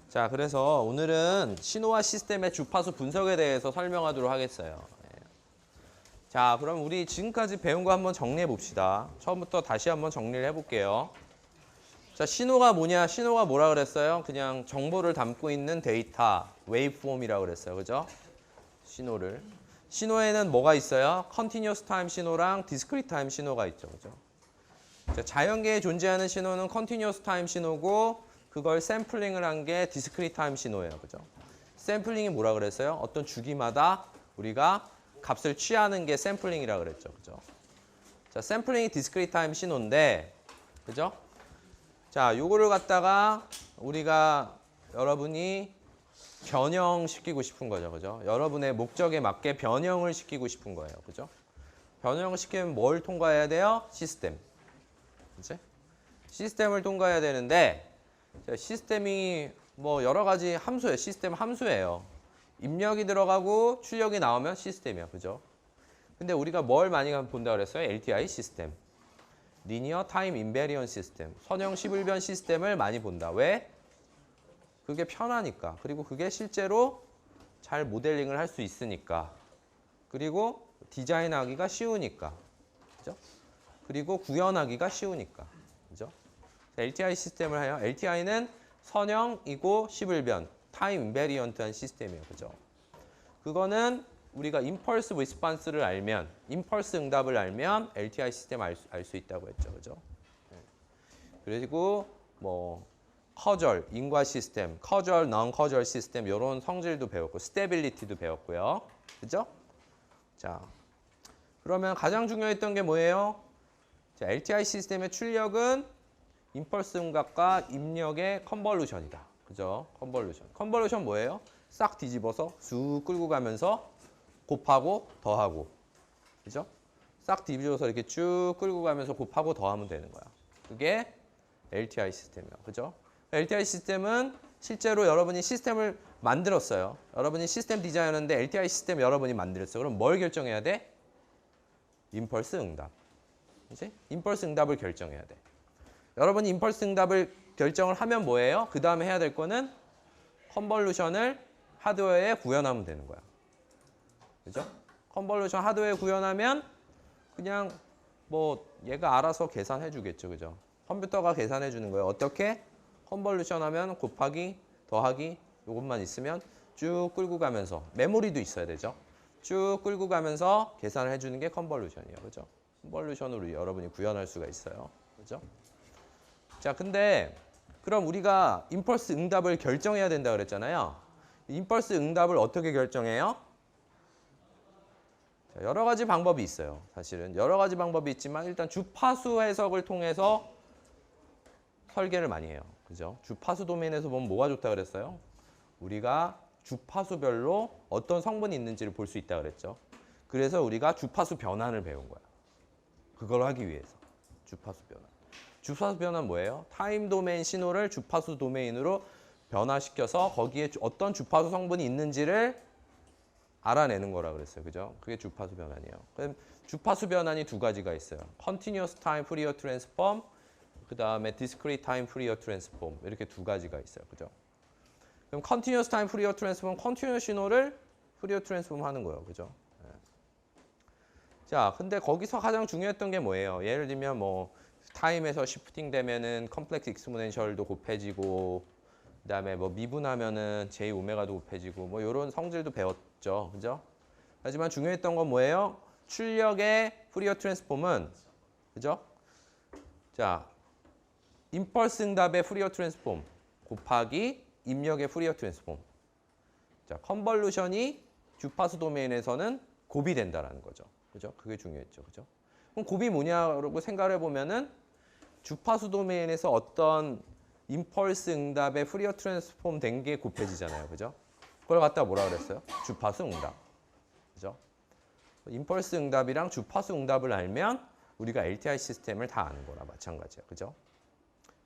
자, 그래서 오늘은 신호와 시스템의 주파수 분석에 대해서 설명하도록 하겠어요. 자, 그럼 우리 지금까지 배운 거 한번 정리해 봅시다. 처음부터 다시 한번 정리를 해볼게요. 자, 신호가 뭐냐? 신호가 뭐라 그랬어요? 그냥 정보를 담고 있는 데이터, 웨이브폼이라고 그랬어요. 그죠? 신호를. 신호에는 뭐가 있어요? 컨티뉴어스 타임 신호랑 디스크리트 타임 신호가 있죠. 그죠? 자, 자연계에 존재하는 신호는 컨티뉴어스 타임 신호고 그걸 샘플링을 한 게 디스크리트 타임 신호예요. 그죠? 샘플링이 뭐라 그랬어요? 어떤 주기마다 우리가 값을 취하는 게 샘플링이라 그랬죠. 그죠? 자, 샘플링이 디스크리트 타임 신호인데 그죠? 자, 요거를 갖다가 우리가 여러분이 변형시키고 싶은 거죠. 그죠? 여러분의 목적에 맞게 변형을 시키고 싶은 거예요. 그죠? 변형을 시키면 뭘 통과해야 돼요? 시스템. 그치? 시스템을 통과해야 되는데 시스템이 뭐 여러 가지 함수예요. 시스템 함수예요. 입력이 들어가고 출력이 나오면 시스템이야. 그죠? 근데 우리가 뭘 많이 본다고 그랬어요? LTI 시스템. 리니어 타임 인베리언 시스템. 선형 시불변 시스템을 많이 본다. 왜? 그게 편하니까. 그리고 그게 실제로 잘 모델링을 할 수 있으니까. 그리고 디자인하기가 쉬우니까. 그죠? 그리고 구현하기가 쉬우니까. 그죠? LTI 시스템을 해요. LTI는 선형이고 시불변, 타임 인베리언트한 시스템이에요. 그죠? 그거는 우리가 임펄스 리스폰스를 알면, 임펄스 응답을 알면 LTI 시스템 알 수 있다고 했죠. 그죠? 그리고 뭐 커절, 인과 시스템, 커절, 넌 커절 시스템 이런 성질도 배웠고 스테빌리티도 배웠고요. 그죠? 자, 그러면 가장 중요했던 게 뭐예요? 자, LTI 시스템의 출력은 임펄스 응답과 입력의 컨볼루션이다. 그죠? 컨볼루션. 컨볼루션 뭐예요? 싹 뒤집어서 쑥 끌고 가면서 곱하고 더하고. 그죠? 싹 뒤집어서 이렇게 쭉 끌고 가면서 곱하고 더하면 되는 거야. 그게 LTI 시스템이에요. 그죠? LTI 시스템은 실제로 여러분이 시스템을 만들었어요. 여러분이 시스템 디자인하는데 LTI 시스템 여러분이 만들었어요. 그럼 뭘 결정해야 돼? 임펄스 응답. 그치? 임펄스 응답을 결정해야 돼. 여러분이 임펄스 응답을 결정을 하면 뭐예요? 그 다음에 해야 될 거는 컨볼루션을 하드웨어에 구현하면 되는 거야. 그죠? 컨볼루션 하드웨어에 구현하면 그냥 뭐 얘가 알아서 계산해 주겠죠. 그죠? 컴퓨터가 계산해 주는 거예요. 어떻게? 컨볼루션 하면 곱하기, 더하기 이것만 있으면 쭉 끌고 가면서 메모리도 있어야 되죠. 쭉 끌고 가면서 계산을 해주는 게 컨볼루션이에요. 그죠? 컨볼루션으로 여러분이 구현할 수가 있어요. 그죠? 자, 근데 그럼 우리가 임펄스 응답을 결정해야 된다 그랬잖아요. 임펄스 응답을 어떻게 결정해요? 자, 여러 가지 방법이 있어요. 사실은 여러 가지 방법이 있지만 일단 주파수 해석을 통해서 설계를 많이 해요. 그죠? 주파수 도메인에서 보면 뭐가 좋다 그랬어요? 우리가 주파수별로 어떤 성분이 있는지를 볼 수 있다 그랬죠. 그래서 우리가 주파수 변환을 배운 거야. 그걸 하기 위해서. 주파수 변환. 주파수 변환은 뭐예요? 타임 도메인 신호를 주파수 도메인으로 변화시켜서 거기에 어떤 주파수 성분이 있는지를 알아내는 거라 그랬어요. 그죠? 그게 주파수 변환이에요. 그럼 주파수 변환이 두 가지가 있어요. Continuous Time Fourier Transform, 그 다음에 Discrete Time Fourier Transform 이렇게 두 가지가 있어요. 그죠? 그럼 Continuous Time Fourier Transform, 컨티뉴어스 신호를 Fourier Transform 하는 거예요. 그죠? 네. 자, 근데 거기서 가장 중요했던 게 뭐예요? 예를 들면 뭐 타임에서 시프팅 되면은 컴플렉스 익스포넨셜도 곱해지고 그다음에 뭐 미분하면은 J 오메가도 곱해지고 뭐 이런 성질도 배웠죠. 그죠? 하지만 중요했던 건 뭐예요? 출력의 푸리어 트랜스폼은 그죠? 자, 임펄스 응답의 푸리어 트랜스폼 곱하기 입력의 푸리어 트랜스폼. 자, 컨볼루션이 주파수 도메인에서는 곱이 된다라는 거죠. 그죠? 그게 중요했죠. 그죠? 그럼 곱이 뭐냐고 생각을 해보면은 주파수 도메인에서 어떤 임펄스 응답의 푸리어 트랜스폼 된 게 곱해지잖아요. 그죠? 그걸 갖다가 뭐라 그랬어요? 주파수 응답. 그죠? 임펄스 응답이랑 주파수 응답을 알면 우리가 LTI 시스템을 다 아는 거나 마찬가지야. 그죠?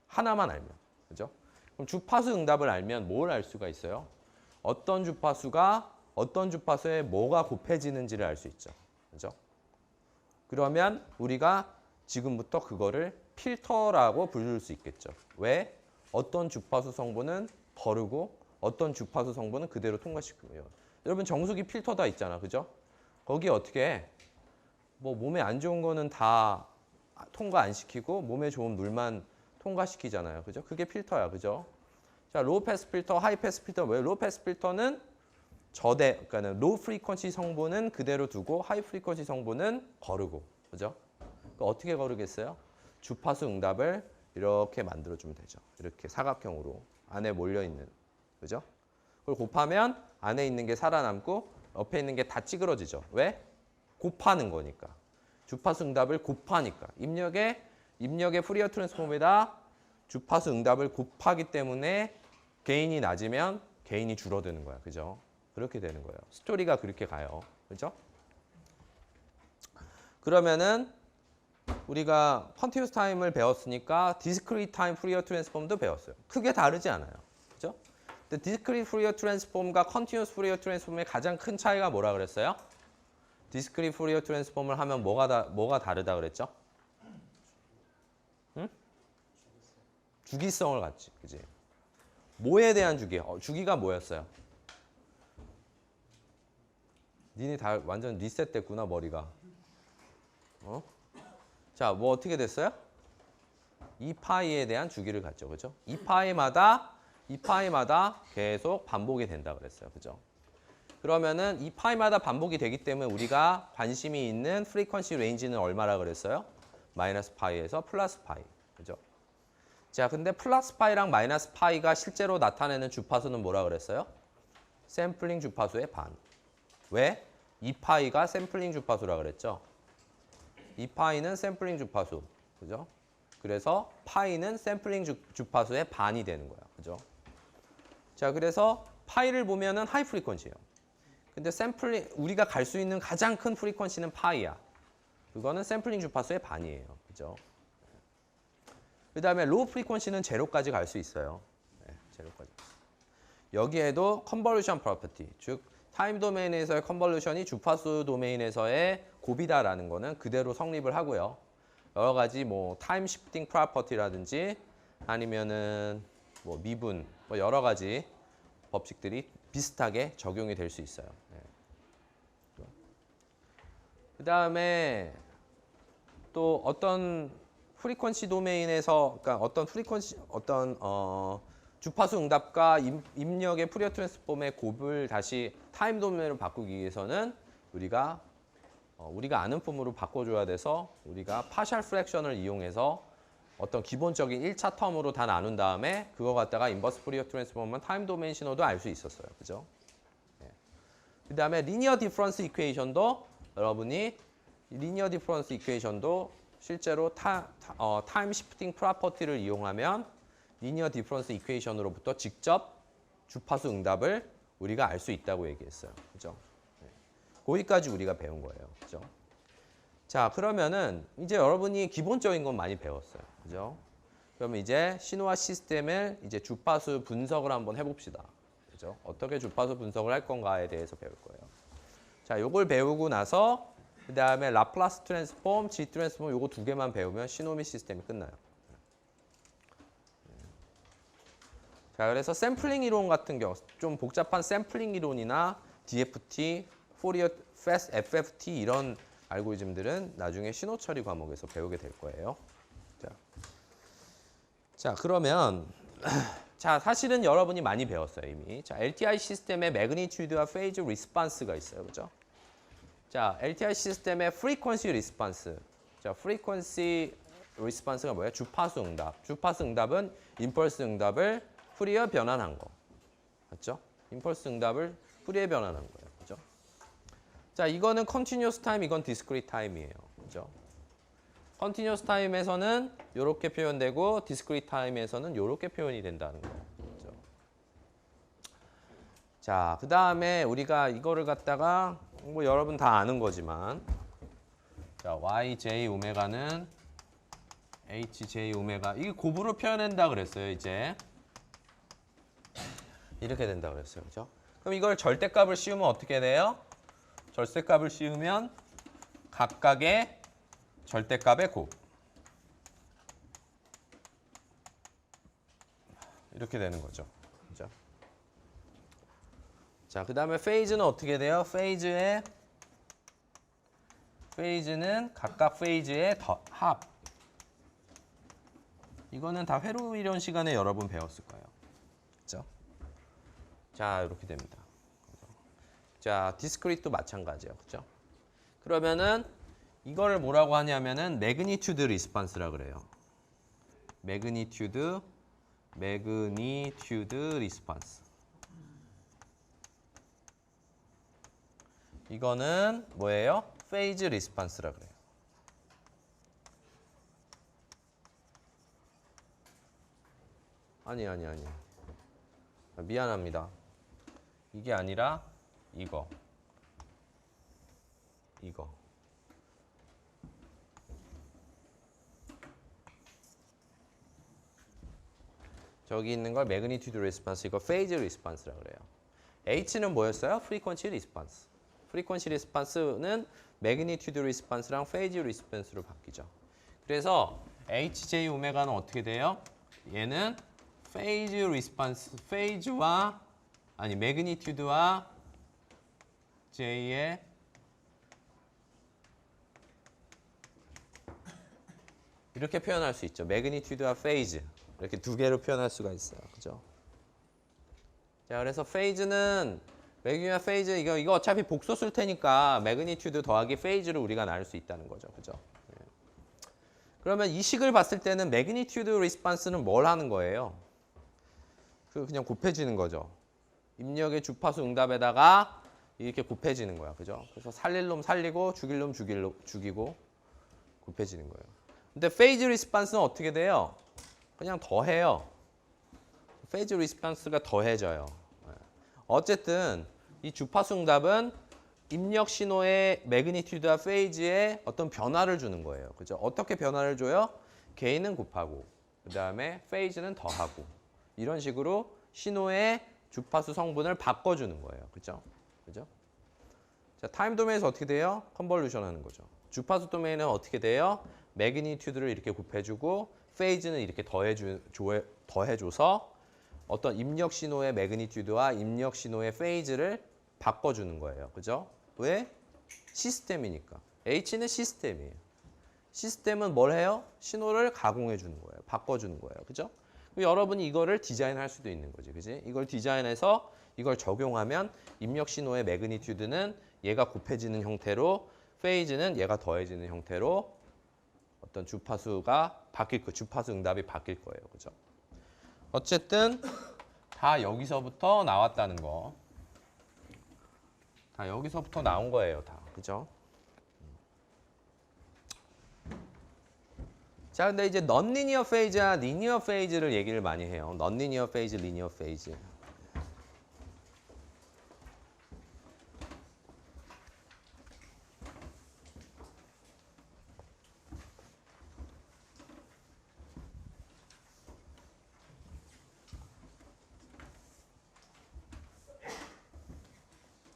하나만 알면. 그죠? 그럼 주파수 응답을 알면 뭘 알 수가 있어요? 어떤 주파수가 어떤 주파수에 뭐가 곱해지는지를 알 수 있죠. 그죠? 그러면 우리가 지금부터 그거를 필터라고 부를 수 있겠죠. 왜? 어떤 주파수 성분은 거르고 어떤 주파수 성분은 그대로 통과시키고요. 여러분 정수기 필터 다 있잖아, 그죠? 거기에 어떻게 해? 뭐 몸에 안 좋은 거는 다 통과 안 시키고 몸에 좋은 물만 통과시키잖아요, 그죠? 그게 필터야, 그죠? 자, 로우 패스 필터, 하이 패스 필터 뭐예요? 로우 패스 필터는 그러니까 로우 프리퀀시 성분은 그대로 두고 하이 프리퀀시 성분은 거르고, 그죠? 그러니까 어떻게 거르겠어요? 주파수 응답을 이렇게 만들어주면 되죠. 이렇게 사각형으로 안에 몰려있는, 그죠? 그걸 곱하면 안에 있는 게 살아남고 옆에 있는 게 다 찌그러지죠. 왜? 곱하는 거니까. 주파수 응답을 곱하니까. 입력의 푸리어 트랜스폼에다 주파수 응답을 곱하기 때문에 게인이 낮으면 게인이 줄어드는 거야. 그죠? 그렇게 되는 거예요. 스토리가 그렇게 가요. 그죠? 그러면은 우리가 컨티뉴스 타임을 배웠으니까 디스크리트 타임 푸리어 트랜스폼도 배웠어요. 크게 다르지 않아요. 그죠? 근데 디스크리트 푸리어 트랜스폼과 컨티뉴스 푸리어 트랜스폼의 가장 큰 차이가 뭐라 그랬어요? 디스크리트 푸리어 트랜스폼을 하면 뭐가 다르다 그랬죠? 응? 주기성을 갖지. 그지? 뭐에 대한 주기? 주기가 뭐였어요? 니네 다 완전 리셋됐구나, 머리가. 자, 뭐 어떻게 됐어요? 2파이에 대한 주기를 갖죠. 그죠? 2파이마다 계속 반복이 된다 그랬어요. 그죠? 그러면은 2파이마다 반복이 되기 때문에 우리가 관심이 있는 프리퀀시 레인지는 얼마라 그랬어요? 마이너스 파이에서 플러스 파이. 그죠? 자, 근데 플러스 파이랑 마이너스 파이가 실제로 나타내는 주파수는 뭐라 그랬어요? 샘플링 주파수의 반. 왜? 2파이가 샘플링 주파수라 그랬죠? 2파이는 샘플링 주파수. 그죠? 그래서 파이는 샘플링 주파수의 반이 되는 거야. 그죠? 자, 그래서 파이를 보면은 하이 프리퀀시예요. 근데 우리가 갈 수 있는 가장 큰 프리퀀시는 파이야. 그거는 샘플링 주파수의 반이에요. 그죠? 그다음에 로우 프리퀀시는 제로까지 갈 수 있어요. 네, 제로까지. 여기에도 컨볼루션 프로퍼티, 즉 타임 도메인에서의 컨볼루션이 주파수 도메인에서의 곱이다라는 거는 그대로 성립을 하고요. 여러 가지 뭐 타임 시프팅 프로퍼티라든지 아니면은 뭐 미분, 뭐 여러 가지 법칙들이 비슷하게 적용이 될 수 있어요. 네. 그다음에 또 어떤 프리퀀시 도메인에서 그러니까 주파수 응답과 입력의 푸리어 트랜스폼의 곱을 다시 타임 도메인으로 바꾸기 위해서는 우리가 아는 폼으로 바꿔줘야 돼서 우리가 파셜 프랙션을 이용해서 어떤 기본적인 1차 텀으로 다 나눈 다음에 그거 갖다가 인버스 푸리어 트랜스폼은 타임 도메인 신호도 알 수 있었어요. 그죠? 네. 그 다음에 리니어 디퍼런스 이퀘이션도 여러분이 리니어 디퍼런스 이퀘이션도 실제로 타임 시프팅 프로퍼티를 이용하면 리니어 디퍼런스 이퀘이션으로부터 직접 주파수 응답을 우리가 알 수 있다고 얘기했어요. 그죠? 네. 거기까지 우리가 배운 거예요. 그죠? 자, 그러면은 이제 여러분이 기본적인 건 많이 배웠어요. 그죠? 그러면 이제 신호화 시스템을 이제 주파수 분석을 한번 해봅시다. 그죠? 어떻게 주파수 분석을 할 건가에 대해서 배울 거예요. 자, 요걸 배우고 나서 그 다음에 라플라스 트랜스폼, G 트랜스폼 요거 두 개만 배우면 신호미 시스템이 끝나요. 자, 그래서 샘플링 이론 같은 경우 좀 복잡한 샘플링 이론이나 DFT, 포리어 패스트 FFT 이런 알고리즘들은 나중에 신호 처리 과목에서 배우게 될 거예요. 자, 그러면 자, 사실은 여러분이 많이 배웠어요, 이미. 자, LTI 시스템의 매그니튜드와 페이즈 리스폰스가 있어요. 그죠? 자, LTI 시스템의 프리퀀시 리스폰스. 자, 프리퀀시 리스폰스가 뭐예요? 주파수 응답. 주파수 응답은 임펄스 응답을 푸리어 변환한 거. 맞죠? 임펄스 응답을 푸리어 변환한 거예요. 그죠? 자, 이거는 컨티뉴어스 타임, 이건 디스크리트 타임이에요. 그죠? 컨티뉴어스 타임에서는 이렇게 표현되고 디스크리트 타임에서는 이렇게 표현이 된다는 거예요. 그죠? 자, 그 다음에 우리가 이거를 갖다가 뭐 여러분 다 아는 거지만 자, YJ 오메가는 HJ 오메가 이게 곱으로 표현한다 그랬어요. 이제 이렇게 된다 그랬어요. 그죠? 그럼 이걸 절대값을 씌우면 어떻게 돼요? 절대값을 씌우면 각각의 절대값의 곱 이렇게 되는 거죠. 그죠? 자, 그 다음에 페이즈는 어떻게 돼요? 페이즈는 각각 페이즈의 합. 이거는 다 회로 이론 시간에 여러 번 배웠을 거예요. 그죠? 자, 이렇게 됩니다. 자, 디스크리트도 마찬가지예요. 그죠? 그러면은 이거를 뭐라고 하냐면은 매그니튜드 리스폰스라 그래요. 매그니튜드 리스폰스. 이거는 뭐예요? 페이즈 리스폰스라 그래요. 아니. 미안합니다. 이게 아니라 이거. 저기 있는 걸 매그니튜드 리스폰스, 이거 페이즈 리스폰스라 그래요. H는 뭐였어요? 프리퀀시 리스폰스. 프리퀀시 리스폰스는 매그니튜드 리스폰스랑 페이즈 리스폰스로 바뀌죠. 그래서 HJ 오메가는 어떻게 돼요? 얘는 페이즈 리스폰스, 매그니튜드와 J의 이렇게 표현할 수 있죠. 매그니튜드와 페이즈. 이렇게 두 개로 표현할 수가 있어요. 그죠? 자, 그래서 페이즈는 매그니와 페이즈 이거 어차피 복소 쓸 테니까 매그니튜드 더하기 페이즈를 우리가 나눌 수 있다는 거죠. 그죠? 네. 그러면 이 식을 봤을 때는 매그니튜드 리스폰스는 뭘 하는 거예요? 그냥 곱해지는 거죠. 입력의 주파수 응답에다가 이렇게 곱해지는 거야. 그죠? 그래서 살릴 놈 살리고 죽일 놈 죽이고 곱해지는 거예요. 근데 페이즈 리스폰스는 어떻게 돼요? 그냥 더해요. 페이즈 리스폰스가 더해져요. 어쨌든 이 주파수 응답은 입력 신호의 매그니튜드와 페이즈에 어떤 변화를 주는 거예요. 그죠? 어떻게 변화를 줘요? 게인은 곱하고 그다음에 페이즈는 더하고 이런 식으로 신호의 주파수 성분을 바꿔주는 거예요. 그죠? 자, 타임 도메인에서 어떻게 돼요? 컨볼루션 하는 거죠. 주파수 도메인은 어떻게 돼요? 매그니튜드를 이렇게 곱해주고 페이즈는 이렇게 더해줘서 어떤 입력 신호의 매그니튜드와 입력 신호의 페이즈를 바꿔주는 거예요. 그죠? 왜? 시스템이니까. H는 시스템이에요. 시스템은 뭘 해요? 신호를 가공해 주는 거예요. 바꿔주는 거예요. 그죠? 여러분이 이거를 디자인할 수도 있는 거지. 그지? 이걸 디자인해서 이걸 적용하면 입력 신호의 매그니튜드는 얘가 곱해지는 형태로 페이즈는 얘가 더해지는 형태로 어떤 주파수가 바뀔 거예요. 주파수 응답이 바뀔 거예요. 그죠? 어쨌든 다 여기서부터 나왔다는 거. 다 여기서부터 나온 거예요. 다. 그죠? 자, 근데 이제 넌리니어 페이즈와 리니어 페이즈를 얘기를 많이 해요. 넌리니어 페이즈, 리니어 페이즈.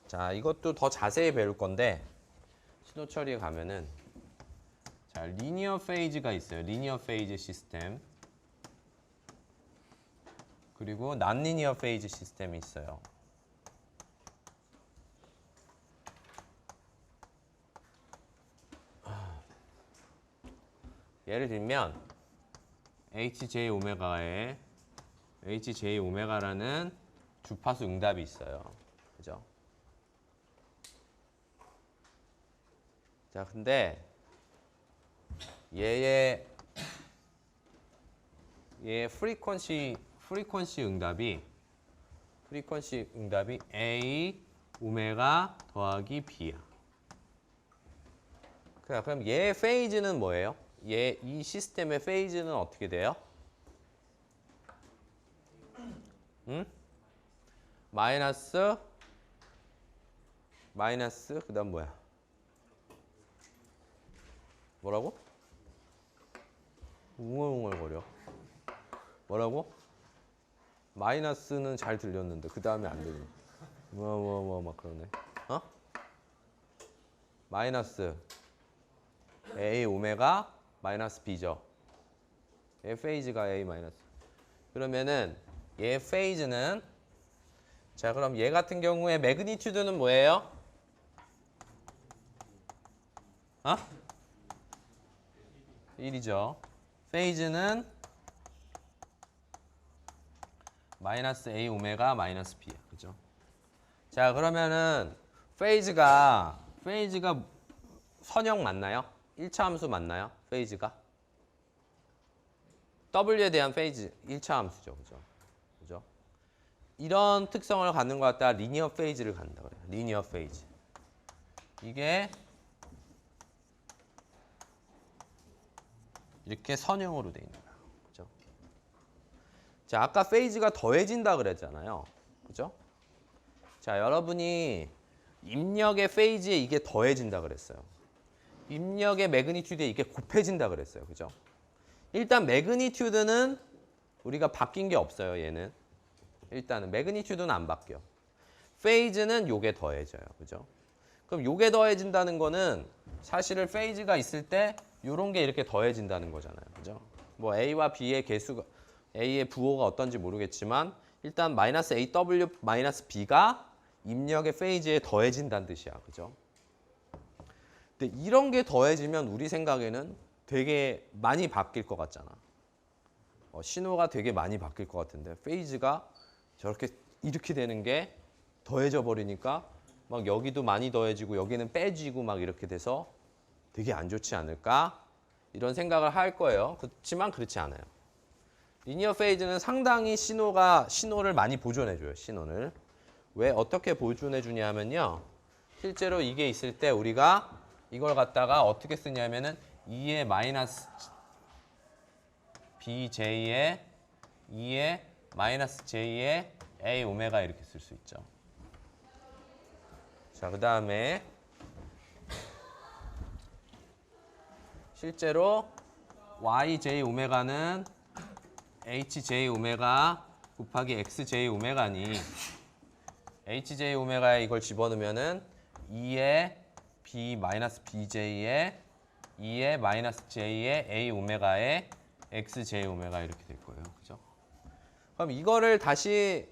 자, 이것도 더 자세히 배울 건데 신호 처리에 가면은 자, 리니어 페이즈가 있어요. 리니어 페이즈 시스템. 그리고 non-linear 페이즈 시스템이 있어요. 예를 들면 HJ 오메가라는 주파수 응답이 있어요. 그죠? 자, 근데 얘의 프리퀀시 응답이 A 오메가 더하기 B야. 그럼 얘의 페이즈는 뭐예요? 이 시스템의 페이즈는 어떻게 돼요? 마이너스 그다음 뭐야? 뭐라고? 웅얼웅얼거려. 뭐라고? 마이너스는 잘 들렸는데 그 다음에 안 들리네. 막 그러네. 어? 마이너스 A 오메가 마이너스 B죠. A 페이즈가 A 마이너스. 그러면은 얘 페이즈는 자 그럼 얘 같은 경우에 매그니튜드는 뭐예요? 어? 1이죠. 페이즈는 마이너스 A 오메가 마이너스 B야. 그죠? 자 그러면은 페이즈가 선형 맞나요? 1차 함수 맞나요? 페이즈가 W에 대한 페이즈 1차 함수죠. 그죠? 그죠? 이런 특성을 갖는 것 같다. 리니어 페이즈를 갖는다 그래요. 리니어 페이즈. 이게 이렇게 선형으로 돼 있는 거예요. 그죠? 자, 아까 페이즈가 더해진다 그랬잖아요. 그죠? 자, 여러분이 입력의 페이지에 이게 더해진다 그랬어요. 입력의 매그니튜드에 이게 곱해진다 그랬어요. 그죠? 일단 매그니튜드는 우리가 바뀐 게 없어요. 얘는. 일단은 매그니튜드는 안 바뀌어. 페이즈는 요게 더해져요. 그죠? 그럼 요게 더해진다는 거는 사실은 페이즈가 있을 때 요런 게 이렇게 더해진다는 거잖아요. 그죠? 뭐 A와 B의 개수가 A의 부호가 어떤지 모르겠지만 일단 마이너스 AW 마이너스 B가 입력의 페이지에 더해진다는 뜻이야. 그죠? 근데 이런 게 더해지면 우리 생각에는 되게 많이 바뀔 것 같잖아. 신호가 되게 많이 바뀔 것 같은데 페이즈가 저렇게 이렇게 되는 게 더해져 버리니까 막 여기도 많이 더해지고 여기는 빼지고 막 이렇게 돼서 되게 안 좋지 않을까? 이런 생각을 할 거예요. 그렇지만 그렇지 않아요. 리니어 페이즈는 상당히 신호를 많이 보존해줘요. 신호를. 왜 어떻게 보존해주냐면요. 실제로 이게 있을 때 우리가 이걸 갖다가 어떻게 쓰냐면은 2의 마이너스 BJ에 2의 마이너스 J에 A 오메가 이렇게 쓸 수 있죠. 자, 그 다음에 실제로 YJ 오메가는 HJ 오메가 곱하기 XJ 오메가니 HJ 오메가에 이걸 집어넣으면은 2의 B 마이너스 BJ에 2의 마이너스 J에 A 오메가에 XJ 오메가 이렇게 될 거예요. 그죠? 그럼 이거를 다시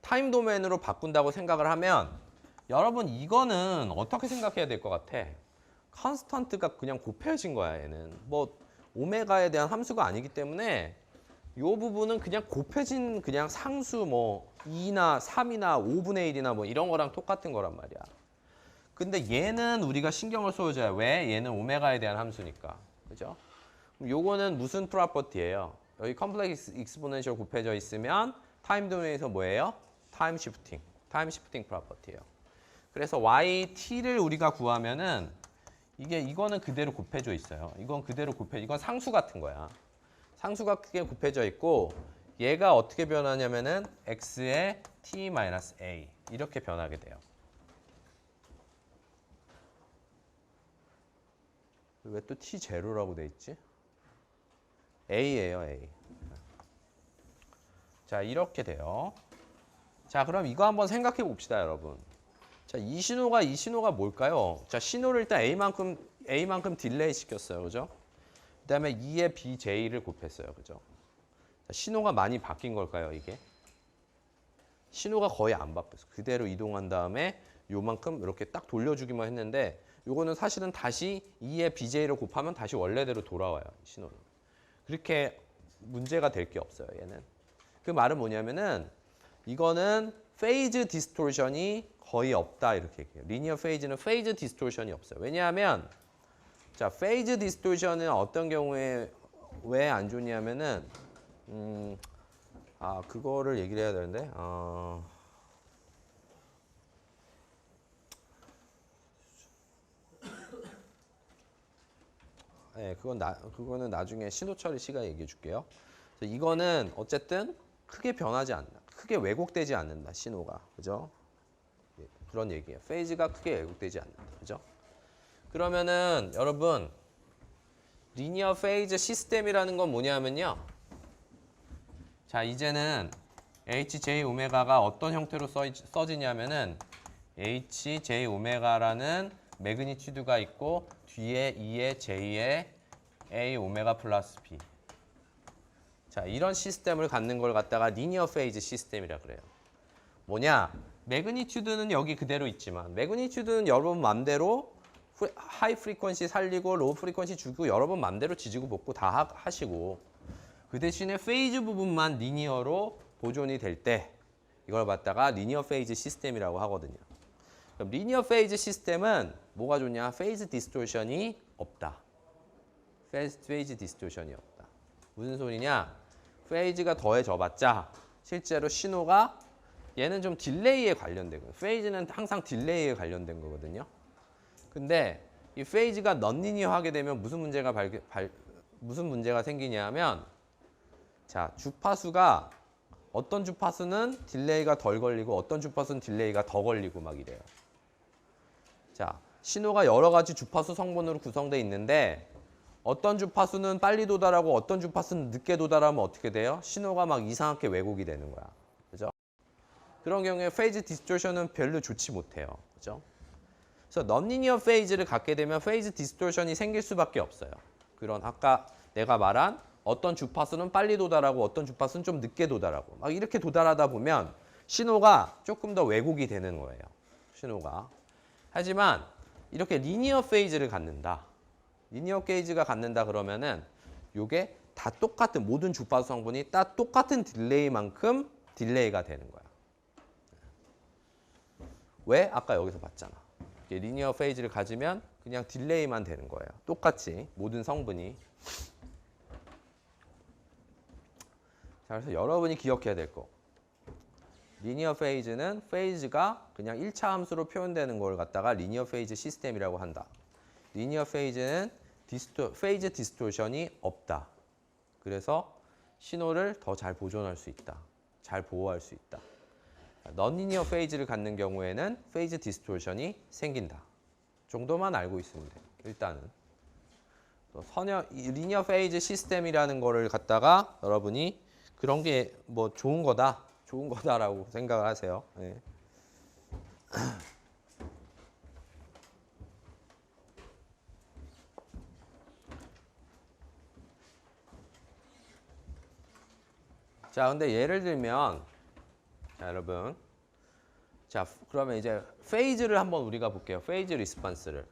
타임 도메인으로 바꾼다고 생각을 하면 여러분 이거는 어떻게 생각해야 될 것 같아? 컨스턴트가 그냥 곱해진 거야. 얘는 뭐 오메가에 대한 함수가 아니기 때문에 이 부분은 그냥 곱해진 그냥 상수 뭐 2나 3이나 5분의 1이나 뭐 이런 거랑 똑같은 거란 말이야. 근데 얘는 우리가 신경을 써줘야 왜? 얘는 오메가에 대한 함수니까. 그죠? 그럼 요거는 무슨 프로퍼티예요? 여기 컴플렉스 익스포넨셜 곱해져 있으면 타임 도메인에서 뭐예요? 타임 시프팅 프로퍼티예요. 그래서 yt를 우리가 구하면은 이거는 그대로 곱해져 있어요. 이건 그대로 이건 상수 같은 거야. 상수가 크게 곱해져 있고 얘가 어떻게 변하냐면은 x의 t-a 이렇게 변하게 돼요. 왜 또 t0라고 돼 있지? a예요, a. 자, 이렇게 돼요. 자, 그럼 이거 한번 생각해 봅시다, 여러분. 자, 이 신호가 뭘까요? 자, 신호를 일단 A만큼 딜레이 시켰어요. 그죠? 그 다음에 2의 BJ를 곱했어요. 그죠? 자, 신호가 많이 바뀐 걸까요, 이게? 신호가 거의 안 바뀌었어. 그대로 이동한 다음에 요만큼 이렇게 딱 돌려주기만 했는데 요거는 사실은 다시 2의 BJ를 곱하면 다시 원래대로 돌아와요, 신호는. 그렇게 문제가 될 게 없어요, 얘는. 그 말은 뭐냐면은 이거는 페이즈 디스토션이 거의 없다 이렇게 얘기해요. 리니어 페이즈는 페이즈 디스토션이 없어요. 왜냐하면 자, 페이즈 디스토션은 어떤 경우에 왜 안 좋냐면은 그거를 얘기를 해야 되는데 네, 그거는 나중에 신호 처리 시간에 얘기해 줄게요. 이거는 어쨌든 크게 변하지 않는다. 크게 왜곡되지 않는다, 신호가. 그죠? 그런 얘기예요. 페이즈가 크게 왜곡되지 않는다. 그죠? 그러면은 여러분 리니어 페이즈 시스템이라는 건 뭐냐면요. 자, 이제는 HJ 오메가가 어떤 형태로 써지냐면은 HJ 오메가라는 매그니튜드가 있고 뒤에 2의 J의 A 오메가 플러스 B 자, 이런 시스템을 갖는 걸 갖다가 리니어 페이즈 시스템이라 그래요. 뭐냐? 매그니튜드는 여기 그대로 있지만 매그니튜드는 여러분 맘대로 하이 프리퀀시 살리고 로우 프리퀀시 주고 여러분 맘대로 지지고 볶고 다 하시고 그 대신에 페이즈 부분만 리니어로 보존이 될 때 이걸 갖다가 리니어 페이즈 시스템이라고 하거든요. 그럼 리니어 페이즈 시스템은 뭐가 좋냐? 페이즈 디스토션이 없다. 페이즈 디스토션이 없다. 무슨 소리냐? 페이즈가 더해져 봤자 실제로 신호가 얘는 좀 딜레이에 관련된 거예요. 페이즈는 항상 딜레이에 관련된 거거든요. 근데 이 페이즈가 넌리니어하게 되면 무슨 문제가 생기냐면 자, 주파수가 어떤 주파수는 딜레이가 덜 걸리고 어떤 주파수는 딜레이가 더 걸리고 막 이래요. 자, 신호가 여러 가지 주파수 성분으로 구성되어 있는데 어떤 주파수는 빨리 도달하고 어떤 주파수는 늦게 도달하면 어떻게 돼요? 신호가 막 이상하게 왜곡이 되는 거야. 그죠? 그런 경우에 페이즈 디스토션은 별로 좋지 못해요. 그죠? 그래서 넌리니어 페이즈를 갖게 되면 페이즈 디스토션이 생길 수밖에 없어요. 그런 아까 내가 말한 어떤 주파수는 빨리 도달하고 어떤 주파수는 좀 늦게 도달하고 막 이렇게 도달하다 보면 신호가 조금 더 왜곡이 되는 거예요. 신호가. 하지만 이렇게 리니어 페이즈를 갖는다. 리니어 페이즈가 갖는다 그러면은 이게 다 똑같은 모든 주파수 성분이 다 똑같은 딜레이만큼 딜레이가 되는 거야. 왜? 아까 여기서 봤잖아. 리니어 페이즈를 가지면 그냥 딜레이만 되는 거예요. 똑같이 모든 성분이. 자, 그래서 여러분이 기억해야 될 거. 리니어 페이즈는 페이즈가 그냥 1차 함수로 표현되는 걸 갖다가 리니어 페이즈 시스템이라고 한다. 리니어 페이즈는 페이즈 디스토션이 없다. 그래서 신호를 더 잘 보존할 수 있다. 잘 보호할 수 있다. 넌리니어 페이즈를 갖는 경우에는 페이즈 디스토션이 생긴다. 정도만 알고 있으면 돼요. 일단은. 또 리니어 페이즈 시스템이라는 거를 갖다가 여러분이 그런 게 뭐 좋은 거다라고 생각을 하세요. 네. 자, 근데 예를 들면 자, 여러분. 자, 그러면 이제 페이즈를 한번 우리가 볼게요. 페이즈 리스폰스를.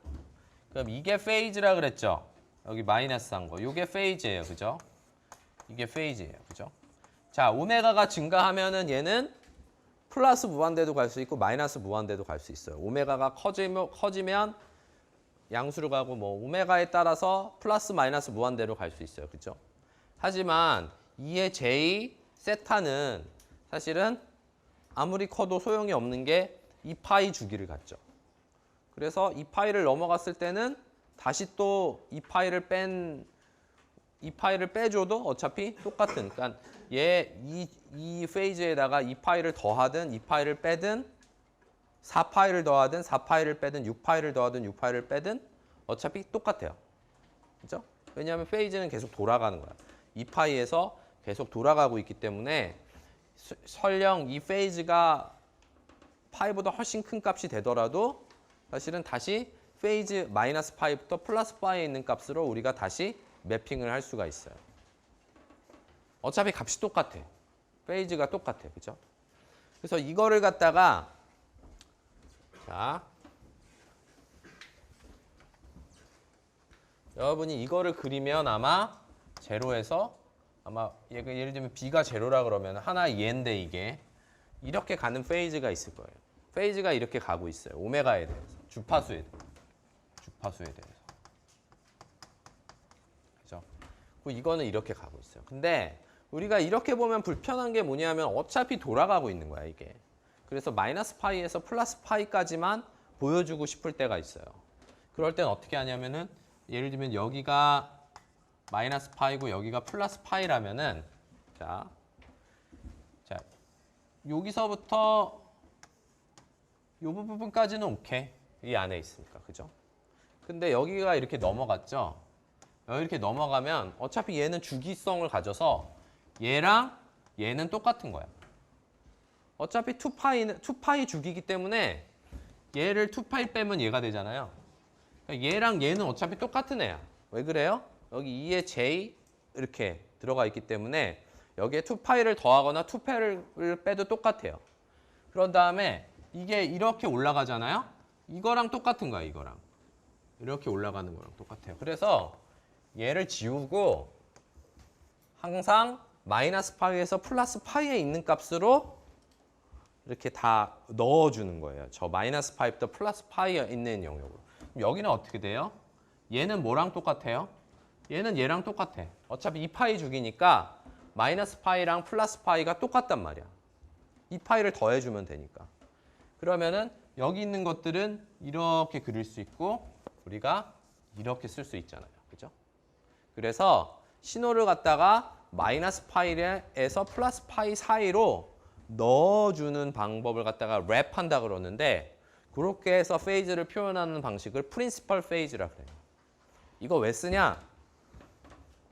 그럼 이게 페이즈라 그랬죠? 여기 마이너스 한 거. 이게 페이즈예요. 그죠? 이게 페이즈예요. 그죠? 자, 오메가가 증가하면은 얘는 플러스 무한대도 갈 수 있고 마이너스 무한대도 갈 수 있어요. 오메가가 커지면 양수로 가고 뭐 오메가에 따라서 플러스 마이너스 무한대로 갈 수 있어요. 그죠? 하지만 2의 J 세타는 사실은 아무리 커도 소용이 없는 게 2파이 주기를 갖죠. 그래서 2파이를 넘어갔을 때는 다시 또 2파이를 빼줘도 어차피 똑같은. 그러니까 이 페이즈에다가 2파이를 더하든 2파이를 빼든 4파이를 더하든 4파이를 빼든 6파이를 더하든 6파이를 빼든 어차피 똑같아요. 그죠? 왜냐하면 페이즈는 계속 돌아가는 거야. 2파이에서 계속 돌아가고 있기 때문에 설령 이 페이즈가 파이보다 훨씬 큰 값이 되더라도 사실은 다시 페이즈 마이너스 파이부터 플러스 파이에 있는 값으로 우리가 다시 매핑을 할 수가 있어요. 어차피 값이 똑같아. 페이즈가 똑같아. 그죠? 그래서 이거를 갖다가 자, 여러분이 이거를 그리면 아마 제로에서 아마 예를 들면 B가 제로라 그러면 하나 얘인데 이게 이렇게 가는 페이즈가 있을 거예요. 페이즈가 이렇게 가고 있어요. 오메가에 대해서. 주파수에 대해서. 그죠? 그리고 이거는 이렇게 가고 있어요. 근데 우리가 이렇게 보면 불편한 게 뭐냐면 어차피 돌아가고 있는 거야, 이게. 그래서 마이너스 파이에서 플러스 파이까지만 보여주고 싶을 때가 있어요. 그럴 땐 어떻게 하냐면은 예를 들면 여기가 마이너스 파이고 여기가 플러스 파이라면은 자 여기서부터 이 부분까지는 오케이. 이 안에 있으니까. 그죠? 근데 여기가 이렇게 넘어갔죠? 여기 이렇게 넘어가면 어차피 얘는 주기성을 가져서 얘랑 얘는 똑같은 거야. 어차피 2파이 주기이기 때문에 얘를 2파이 빼면 얘가 되잖아요. 그러니까 얘랑 얘는 어차피 똑같은 애야. 왜 그래요? 여기 2의 J 이렇게 들어가 있기 때문에 여기에 2파이를 더하거나 2파이를 빼도 똑같아요. 그런 다음에 이게 이렇게 올라가잖아요. 이거랑 똑같은 거야, 이거랑. 이렇게 올라가는 거랑 똑같아요. 그래서 얘를 지우고 항상 마이너스 파이에서 플러스 파이에 있는 값으로 이렇게 다 넣어주는 거예요. 저 마이너스 파이부터 플러스 파이에 있는 영역으로. 그럼 여기는 어떻게 돼요? 얘는 뭐랑 똑같아요? 얘는 얘랑 똑같아. 어차피 2파이 주기니까 마이너스 파이랑 플러스 파이가 똑같단 말이야. 2파이를 더해주면 되니까. 그러면은 여기 있는 것들은 이렇게 그릴 수 있고 우리가 이렇게 쓸 수 있잖아요. 그죠? 그래서 신호를 갖다가 마이너스 파이에서 플러스 파이 사이로 넣어주는 방법을 갖다가 랩한다 그러는데 그렇게 해서 페이즈를 표현하는 방식을 프린시펄 페이즈라 그래요. 이거 왜 쓰냐?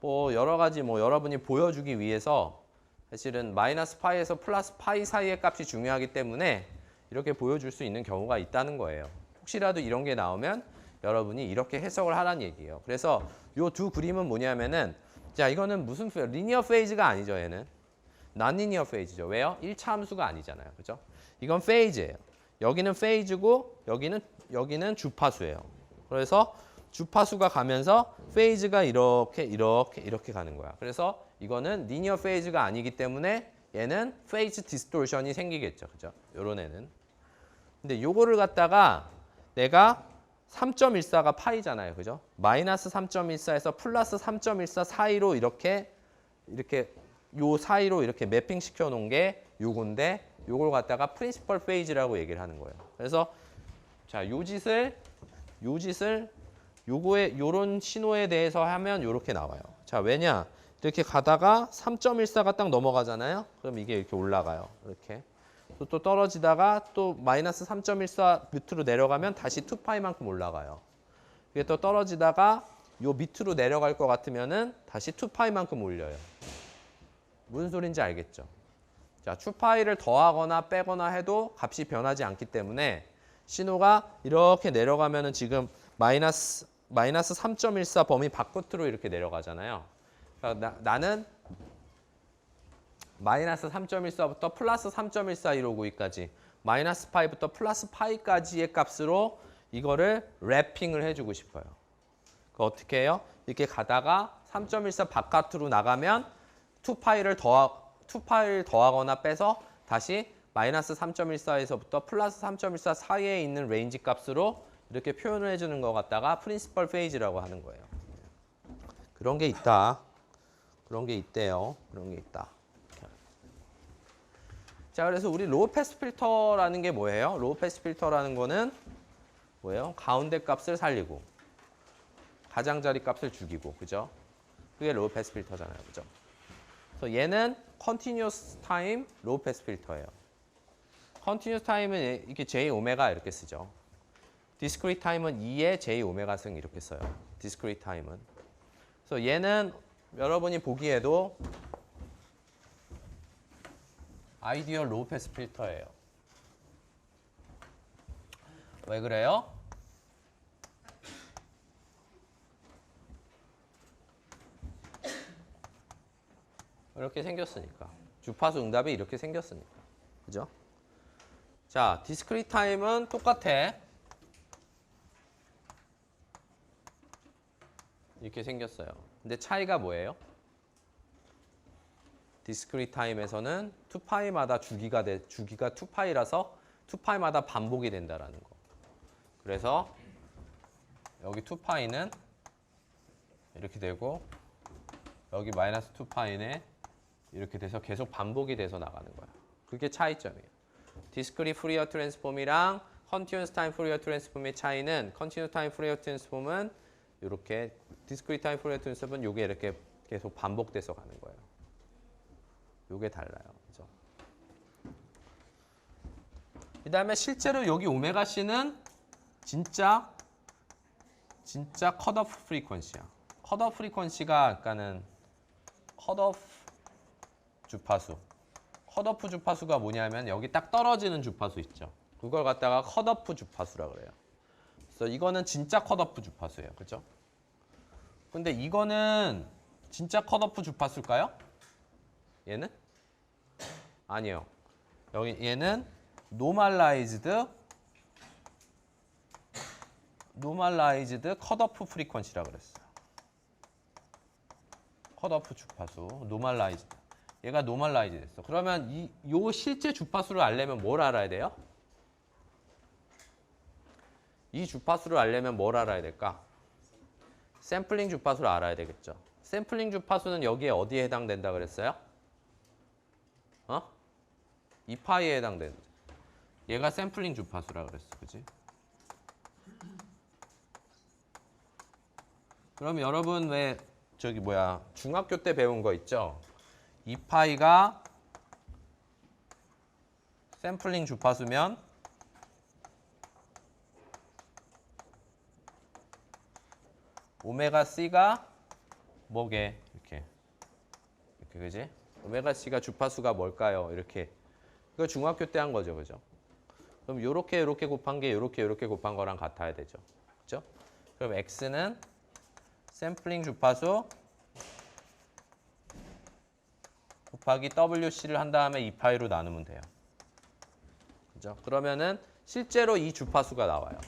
뭐 여러 가지 뭐 여러분이 보여주기 위해서 사실은 마이너스 파이에서 플러스 파이 사이의 값이 중요하기 때문에 이렇게 보여줄 수 있는 경우가 있다는 거예요. 혹시라도 이런 게 나오면 여러분이 이렇게 해석을 하라는 얘기예요. 그래서 이 두 그림은 뭐냐면은 자 이거는 무슨 리니어 페이즈가 아니죠. 얘는 non-linear 페이즈죠. 왜요? 1차 함수가 아니잖아요. 그죠? 이건 페이즈예요. 여기는 페이즈고 여기는 주파수예요. 그래서 주파수가 가면서 페이즈가 이렇게 가는 거야. 그래서 이거는 리니어 페이즈가 아니기 때문에 얘는 페이즈 디스토션이 생기겠죠. 그죠? 요런 애는. 근데 요거를 갖다가 내가 3.14가 파이잖아요. 그죠? 마이너스 3.14에서 플러스 3.14 사이로 이렇게 요 사이로 이렇게 매핑 시켜 놓은 게 요건데 요걸 갖다가 프린시펄 페이즈라고 얘기를 하는 거예요. 그래서 자, 요 짓을 요거에 요런 신호에 대해서 하면 요렇게 나와요. 자, 왜냐? 이렇게 가다가 3.14가 딱 넘어가잖아요. 그럼 이게 이렇게 올라가요. 이렇게. 또 떨어지다가 또 마이너스 3.14 밑으로 내려가면 다시 2파이만큼 올라가요. 이게 또 떨어지다가 요 밑으로 내려갈 것 같으면은 다시 2파이만큼 올려요. 무슨 소린지 알겠죠? 자, 2파이를 더하거나 빼거나 해도 값이 변하지 않기 때문에 신호가 이렇게 내려가면은 지금 마이너스 3.14 범위 바깥으로 이렇게 내려가잖아요. 그러니까 나는 마이너스 3.14부터 플러스 3.14 이러고까지 마이너스 파이부터 플러스 파이까지의 값으로 이거를 랩핑을 해주고 싶어요. 어떻게 해요? 이렇게 가다가 3.14 바깥으로 나가면 2파이를 더하거나 빼서 다시 마이너스 3.14에서부터 플러스 3.14 사이에 있는 레인지 값으로 이렇게 표현을 해주는 것 같다가 프린시펄 페이지라고 하는 거예요. 그런 게 있다. 그런 게 있대요. 그런 게 있다. 자, 그래서 우리 로우 패스 필터라는 게 뭐예요? 로우 패스 필터라는 거는 뭐예요? 가운데 값을 살리고 가장자리 값을 죽이고, 그죠? 그게 로우 패스 필터잖아요, 그죠? 그래서 얘는 continuous time 로우 패스 필터예요. continuous time은 이렇게 j 오메가 이렇게 쓰죠. discrete time은 2의 j 오메가 승 이렇게 써요. discrete time은. 그래서 얘는 여러분이 보기에도 아이디얼 로우 패스 필터예요. 왜 그래요? 이렇게 생겼으니까. 주파수 응답이 이렇게 생겼으니까. 그죠? 자, 디스크리트 타임은 똑같아. 이렇게 생겼어요. 근데 차이가 뭐예요? 디스크리트 타임에서는 2파이마다 주기가 2파이라서 2파이마다 반복이 된다라는 거. 그래서 여기 2파이는 이렇게 되고 여기 마이너스 2파이는 이렇게 돼서 계속 반복이 돼서 나가는 거야. 그게 차이점이에요. 디스크리트 푸리어 트랜스폼이랑 컨티뉴어스 타임 푸리어 트랜스폼의 차이는 컨티뉴어스 타임 푸리어 트랜스폼은 이렇게 디스크리트 타임 푸리어 트랜스폼은 이게 이렇게 계속 반복돼서 가는 거예요. 요게 달라요. 그죠? 그 다음에 실제로 여기 오메가 C는 진짜 컷오프 프리퀀시야. 컷오프 프리퀀시가 아까는 컷오프 주파수. 컷오프 주파수가 뭐냐면 여기 딱 떨어지는 주파수 있죠. 그걸 갖다가 컷오프 주파수라 그래요. 그래서 이거는 진짜 컷오프 주파수예요. 그죠? 근데 이거는 진짜 컷오프 주파수일까요? 얘는? 아니요. 여기 얘는 normalized 컷오프 프리퀀시라고 그랬어요. 컷오프 주파수 normalized. 얘가 normalized 됐어. 그러면 요 실제 주파수를 알려면 뭘 알아야 돼요? 이 주파수를 알려면 뭘 알아야 될까? 샘플링 주파수를 알아야 되겠죠. 샘플링 주파수는 여기에 어디에 해당된다 그랬어요? 2파이에 해당된다. 얘가 샘플링 주파수라 그랬어. 그지? 그럼 여러분 왜 중학교 때 배운 거 있죠? 2파이가 샘플링 주파수면 오메가 C가 뭐게? 이렇게 그지? 오메가 C가 주파수가 뭘까요? 이렇게. 이거 중학교 때 한 거죠. 그죠? 그럼 요렇게 곱한 게 요렇게 곱한 거랑 같아야 되죠. 그죠? 그럼 X는 샘플링 주파수 곱하기 WC를 한 다음에 2파이로 나누면 돼요. 그죠? 그러면은 실제로 이 주파수가 나와요.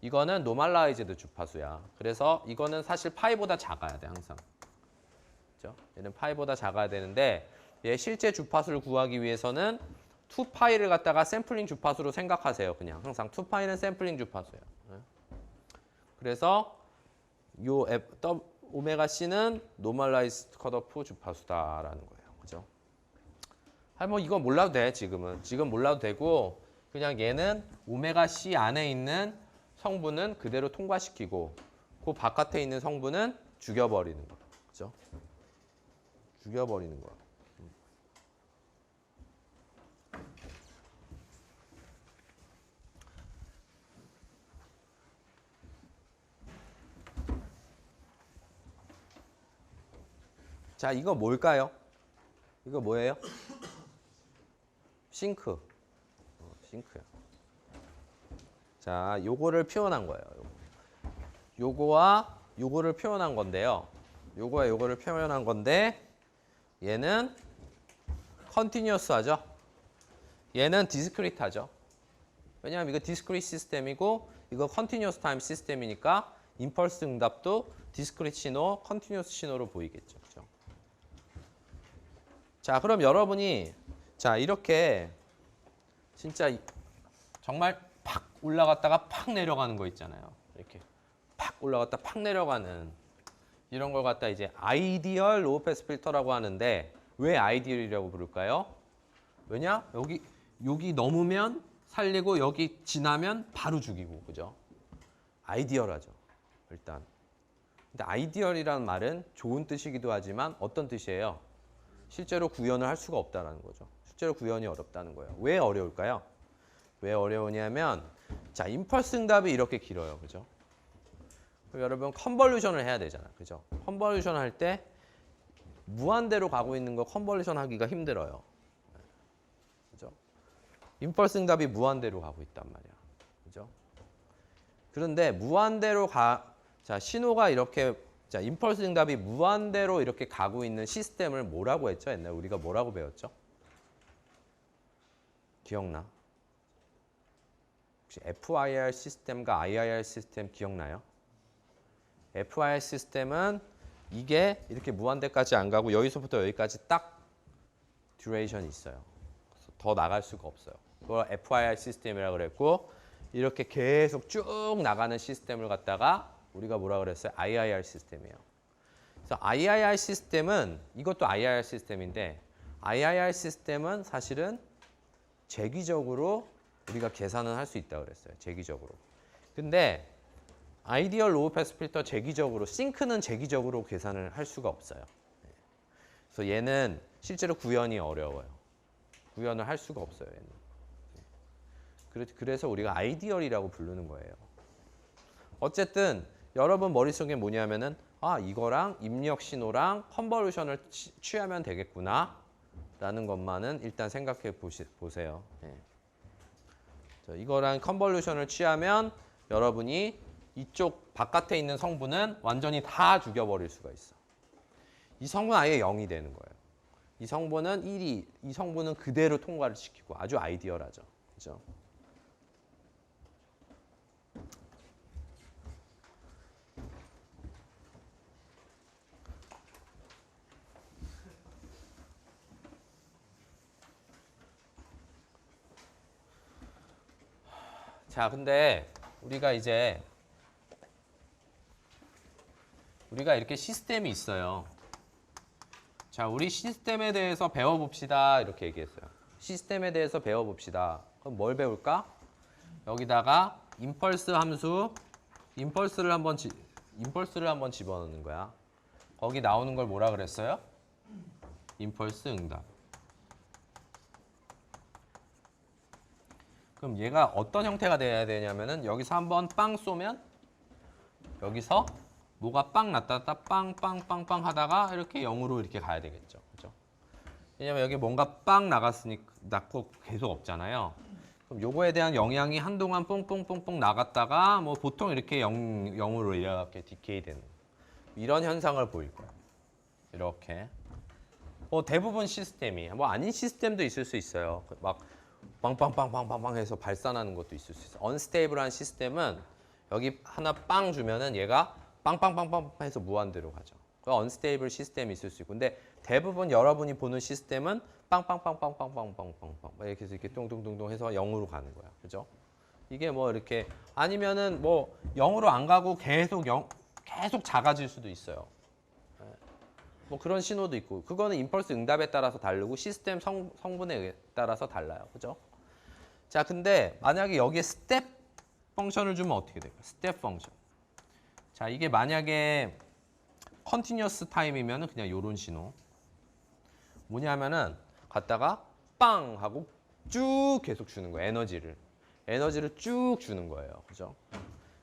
이거는 노멀라이즈드 주파수야. 그래서 이거는 사실 파이보다 작아야 돼, 항상. 그죠? 얘는 파이보다 작아야 되는데 얘 실제 주파수를 구하기 위해서는 2파이를 갖다가 샘플링 주파수로 생각하세요. 그냥 항상 2파이는 샘플링 주파수예요. 그래서 요 오메가 C는 노멀라이즈드 컷오프 주파수다라는 거예요. 그죠? 뭐 이거 몰라도 돼, 지금은. 지금 몰라도 되고 그냥 얘는 오메가 C 안에 있는 성분은 그대로 통과시키고 그 바깥에 있는 성분은 죽여버리는 거. 그죠? 죽여버리는 거. 자, 이거 뭘까요? 이거 뭐예요? 싱크. 싱크요. 자, 요거를 표현한 거예요. 요거와 요거를 표현한 건데요. 요거와 요거를 표현한 건데 얘는 컨티뉴어스 하죠. 얘는 디스크리트 하죠. 왜냐하면 이거 디스크리트 시스템이고 이거 컨티뉴어스 타임 시스템이니까 임펄스 응답도 디스크리트 신호, 컨티뉴어스 신호로 보이겠죠. 그죠? 자, 그럼 여러분이 자, 이렇게 진짜 정말 팍 올라갔다가 팍 내려가는 거 있잖아요. 이렇게 팍 올라갔다 팍 내려가는 이런 걸 갖다 이제 아이디얼 로우 패스 필터라고 하는데 왜 아이디얼이라고 부를까요? 왜냐? 여기 넘으면 살리고 여기 지나면 바로 죽이고. 그죠? 아이디얼하죠. 일단. 근데 아이디얼이라는 말은 좋은 뜻이기도 하지만 어떤 뜻이에요? 실제로 구현을 할 수가 없다는 거죠. 실제로 구현이 어렵다는 거예요. 왜 어려울까요? 왜 어려우냐면 자, 임펄스 응답이 이렇게 길어요. 그죠? 그럼 여러분 컨볼루션을 해야 되잖아. 그죠? 컨볼루션 할 때 무한대로 가고 있는 거 컨볼루션 하기가 힘들어요. 그죠? 임펄스 응답이 무한대로 가고 있단 말이야. 그죠? 그런데 무한대로 자, 신호가 이렇게 자, 임펄스 응답이 무한대로 이렇게 가고 있는 시스템을 뭐라고 했죠? 옛날에 우리가 뭐라고 배웠죠? 기억나? 혹시 FIR 시스템과 IIR 시스템 기억나요? FIR 시스템은 이게 이렇게 무한대까지 안 가고 여기서부터 여기까지 딱 듀레이션이 있어요. 더 나갈 수가 없어요. 그걸 FIR 시스템이라고 그랬고 이렇게 계속 쭉 나가는 시스템을 갖다가 우리가 뭐라 그랬어요? IIR 시스템이에요. 그래서 IIR 시스템은 이것도 IIR 시스템인데 IIR 시스템은 사실은 재기적으로 우리가 계산을 할 수 있다고 그랬어요. 재기적으로. 근데 아이디얼 로우 패스 필터 재기적으로 싱크는 재기적으로 계산을 할 수가 없어요. 그래서 얘는 실제로 구현이 어려워요. 구현을 할 수가 없어요. 얘는. 그래서 우리가 아이디얼이라고 부르는 거예요. 어쨌든 여러분 머릿속에 뭐냐면은 이거랑 입력 신호랑 컨버루션을 취하면 되겠구나 라는 것만은 일단 생각해 보세요. 네. 자, 이거랑 컨버루션을 취하면 여러분이 이쪽 바깥에 있는 성분은 완전히 다 죽여버릴 수가 있어. 이 성분 아예 0이 되는 거예요. 이 성분은 1이, 이 성분은 그대로 통과를 시키고 아주 아이디얼하죠. 그죠? 자, 근데 우리가 이렇게 시스템이 있어요. 자, 우리 시스템에 대해서 배워봅시다. 이렇게 얘기했어요. 시스템에 대해서 배워봅시다. 그럼 뭘 배울까? 여기다가 임펄스 함수, 임펄스를 한번 집어넣는 거야. 거기 나오는 걸 뭐라 그랬어요? 임펄스 응답. 그럼 얘가 어떤 형태가 돼야 되냐면은 여기서 한번 빵 쏘면 여기서 뭐가 빵 났다 빵빵빵빵 하다가 이렇게 0으로 이렇게 가야 되겠죠. 그죠? 왜냐면 여기 뭔가 빵 나갔으니까 났고 계속 없잖아요. 그럼 요거에 대한 영향이 한동안 뽕뽕뽕뽕 나갔다가 뭐 보통 이렇게 0으로 이렇게 디케이 되는 이런 현상을 보일 거예요. 이렇게. 대부분 시스템이 뭐 아닌 시스템도 있을 수 있어요. 막 빵빵빵빵빵빵 해서 발산하는 것도 있을 수 있어요. 언스테이블한 시스템은 여기 하나 빵 주면은 얘가 빵빵빵빵 해서 무한대로 가죠. 언스테이블 시스템이 있을 수 있고, 근데 대부분 여러분이 보는 시스템은 빵빵빵빵빵빵빵빵빵 이렇게 해서 이렇게 뚱뚱뚱뚱 해서 0으로 가는 거야. 그죠? 이게 뭐 이렇게 아니면은 뭐 0으로 안 가고 계속 작아질 수도 있어요. 뭐 그런 신호도 있고, 그거는 임펄스 응답에 따라서 다르고 시스템 성분에 따라서 달라요. 그죠? 자, 근데 만약에 여기에 스텝 펑션을 주면 어떻게 될까요? 스텝 펑션. 자, 이게 만약에 컨티뉴어스 타임이면은 그냥 요런 신호. 뭐냐면은 갖다가 빵 하고 쭉 계속 주는 거예요. 에너지를 쭉 주는 거예요. 그죠?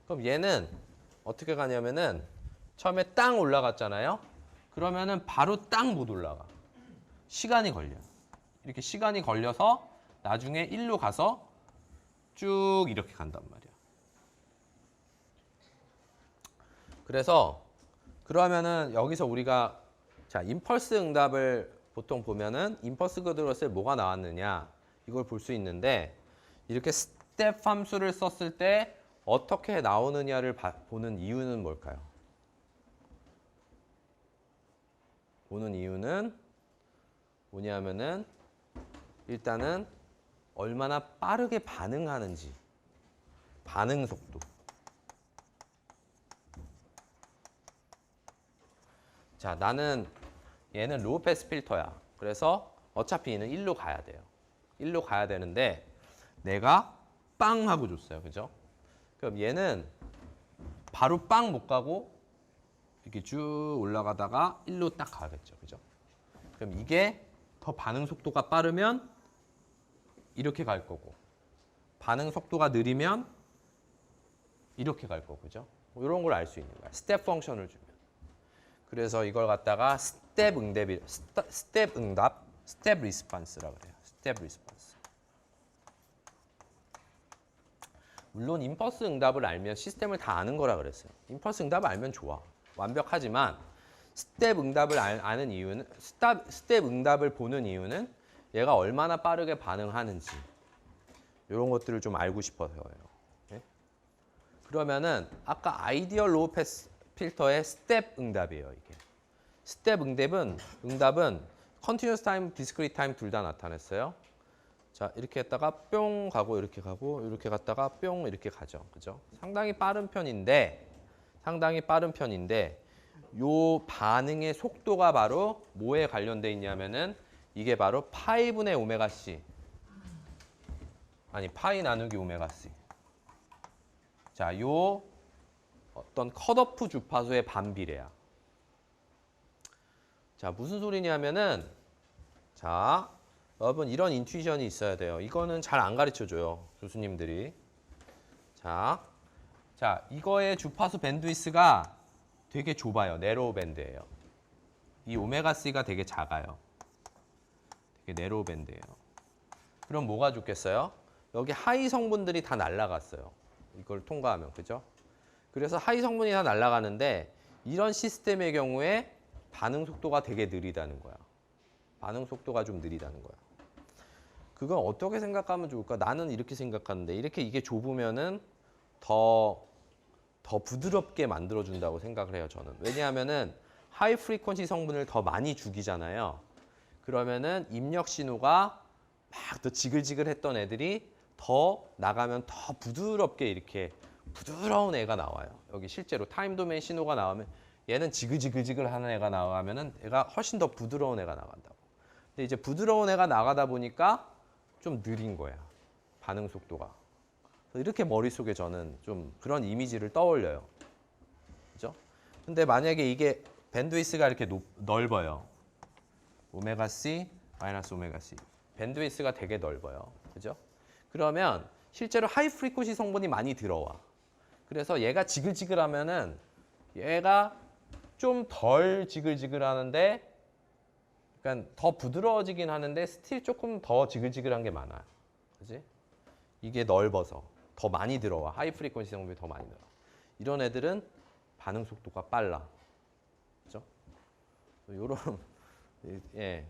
그럼 얘는 어떻게 가냐면은 처음에 땅 올라갔잖아요. 그러면은 바로 땅 못 올라가. 시간이 걸려요. 이렇게 시간이 걸려서 나중에 1로 가서 쭉 이렇게 간단 말이야. 그래서 그러면은 여기서 우리가 자, 임펄스 응답을 보통 보면은 임펄스 그들었을 뭐가 나왔느냐 이걸 볼 수 있는데, 이렇게 스텝 함수를 썼을 때 어떻게 나오느냐를 보는 이유는 뭘까요? 보는 이유는 뭐냐면은 일단은 얼마나 빠르게 반응하는지, 반응 속도. 자, 나는 얘는 로우 패스 필터야. 그래서 어차피 얘는 1로 가야 돼요. 1로 가야 되는데 내가 빵 하고 줬어요. 그죠? 그럼 얘는 바로 빵 못 가고 이렇게 쭉 올라가다가 1로 딱 가겠죠. 그죠? 그럼 이게 더 반응 속도가 빠르면 이렇게 갈 거고, 반응 속도가 느리면 이렇게 갈 거고, 그죠? 뭐 이런 걸 알 수 있는 거야. 스텝 펑션을 주면. 그래서 이걸 갖다가 스텝 응답, 스텝 리스폰스라고 그래요. 스텝 리스폰스. 물론 임펄스 응답을 알면 시스템을 다 아는 거라 그랬어요. 임펄스 응답을 알면 좋아. 완벽하지만 스텝 응답을 아는 이유는 스텝 응답을 보는 이유는 얘가 얼마나 빠르게 반응하는지 이런 것들을 좀 알고 싶어서요. 네? 그러면은 아까 아이디얼 로우 패스 필터의 스텝 응답이에요. 이게 스텝 응답은 컨티뉴어스 타임, 디스크리트 타임 둘 다 나타냈어요. 자, 이렇게 했다가 뿅 가고 이렇게 가고 이렇게 갔다가 뿅 이렇게 가죠. 그죠? 상당히 빠른 편인데 요 반응의 속도가 바로 뭐에 관련돼 있냐면은 이게 바로 파이분의 오메가 C. 아니, 파이 나누기 오메가 C. 자, 요 어떤 컷오프 주파수의 반비례야. 자, 무슨 소리냐면은 자, 여러분 이런 인투이션이 있어야 돼요. 이거는 잘 안 가르쳐줘요. 교수님들이. 자, 이거의 주파수 밴드위스가 되게 좁아요. 네로우 밴드예요. 이 오메가 C가 되게 작아요. 되게 네로우 밴드예요. 그럼 뭐가 좋겠어요? 여기 하이 성분들이 다 날아갔어요. 이걸 통과하면. 그죠? 그래서 하이 성분이 다 날아가는데 이런 시스템의 경우에 반응 속도가 되게 느리다는 거야. 반응 속도가 좀 느리다는 거야. 그건 어떻게 생각하면 좋을까? 나는 이렇게 생각하는데 이렇게 이게 좁으면은 더 부드럽게 만들어준다고 생각을 해요, 저는. 왜냐하면은 하이 프리퀀시 성분을 더 많이 죽이잖아요. 그러면은 입력 신호가 막 더 지글지글했던 애들이 더 나가면 더 부드럽게 이렇게 부드러운 애가 나와요. 여기 실제로 타임 도메인 신호가 나오면 얘는 지글지글지글 하는 애가 나가면은 얘가 훨씬 더 부드러운 애가 나간다고. 근데 이제 부드러운 애가 나가다 보니까 좀 느린 거야. 반응 속도가. 이렇게 머릿속에 저는 좀 그런 이미지를 떠올려요. 그죠? 근데 만약에 이게 밴드위스가 이렇게 넓어요. 오메가 C 마이너스 오메가 C. 밴드위스가 되게 넓어요. 그죠? 그러면 실제로 하이 프리퀀시 성분이 많이 들어와. 그래서 얘가 지글지글하면은 얘가 좀 덜 지글지글하는데 그러니까 더 부드러워지긴 하는데 스틸 조금 더 지글지글한 게 많아요. 그지? 이게 넓어서 더 많이 들어와. 하이 프리퀀시 성분이 더 많이 들어와. 이런 애들은 반응 속도가 빨라. 그죠? 요런 예,